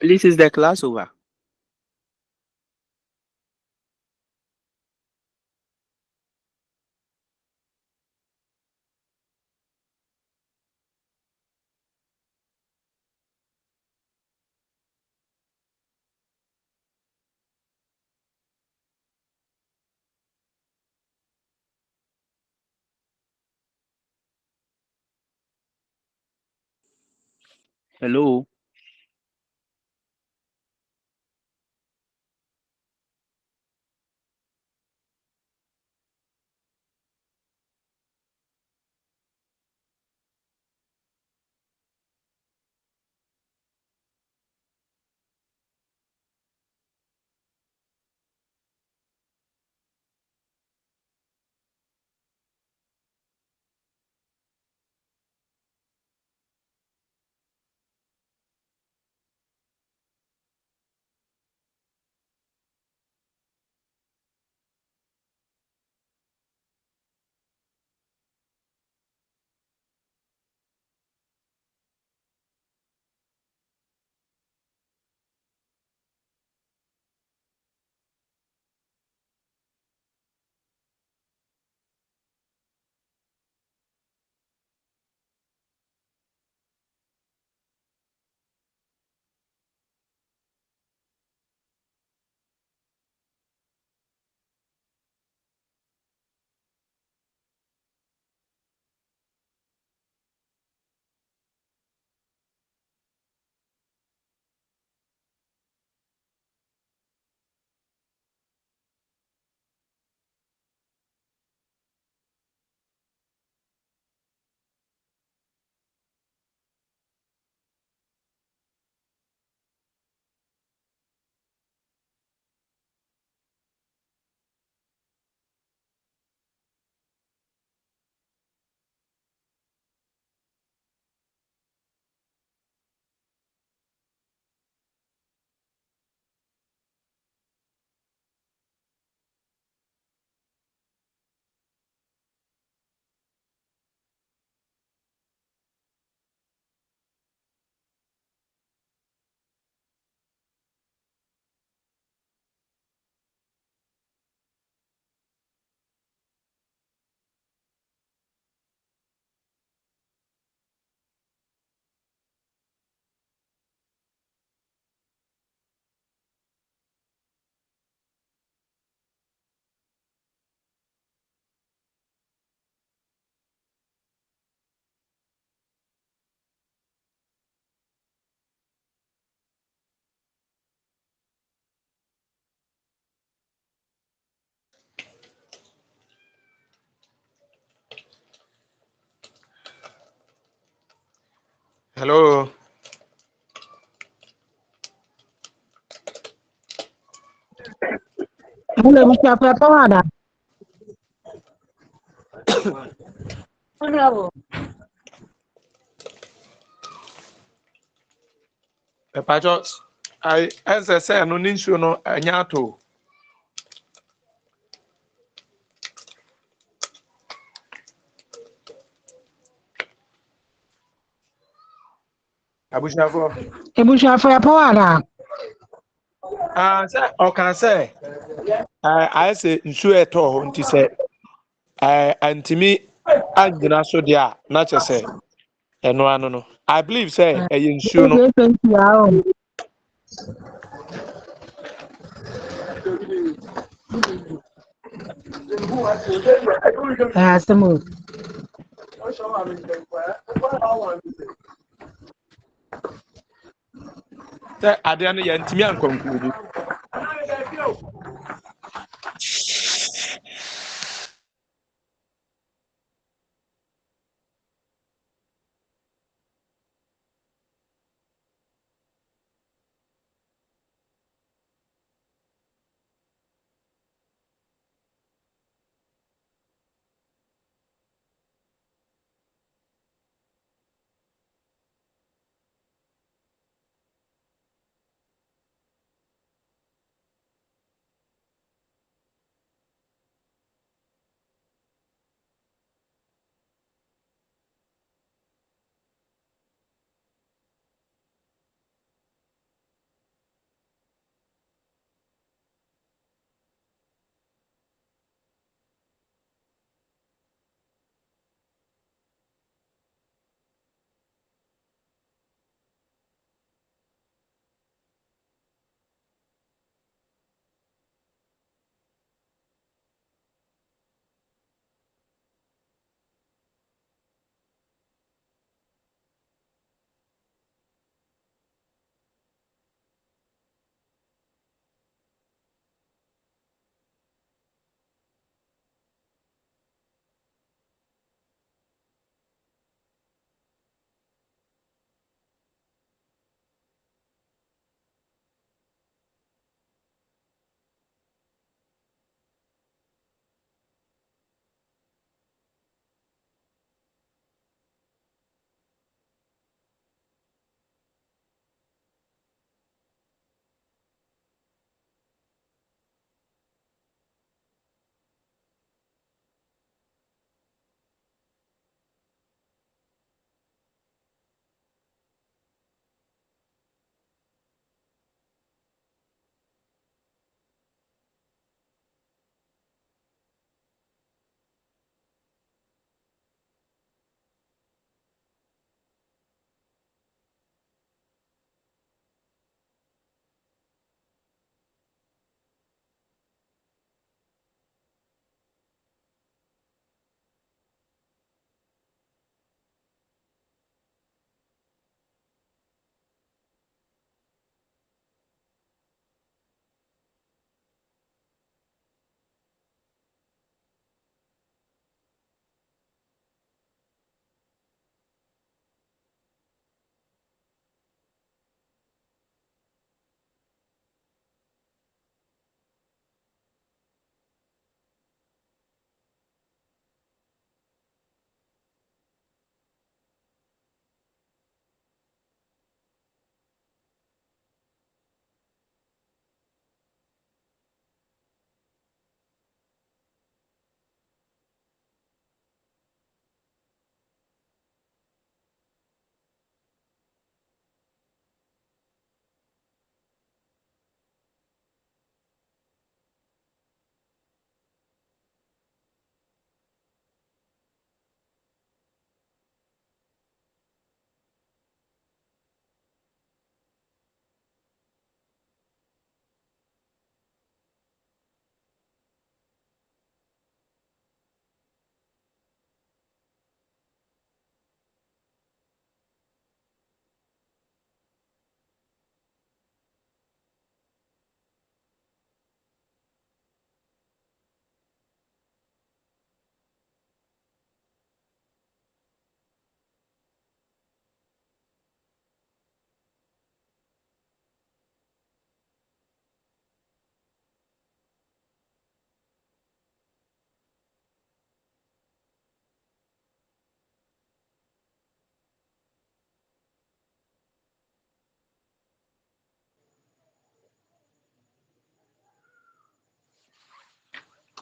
Please, is the class over? Hello. Hello. Hello, Mr. Pepawada. Hello. Epacho, as I say, no ninsu no anyato. Abushafo. Mr. Pepawada. Say, or can say, I say nsu eto nti say, antimi anyina so dia na che say, eno ano no. I believe say, nsu no. Smooth. Say, ade no ye ntimi an conclude.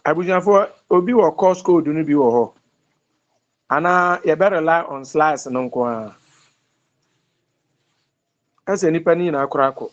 abusuafo obi wɔ course code no bi wɔ hɔ ana you better rely on slides no nko a ɛsɛ nipa ni na akora akɔ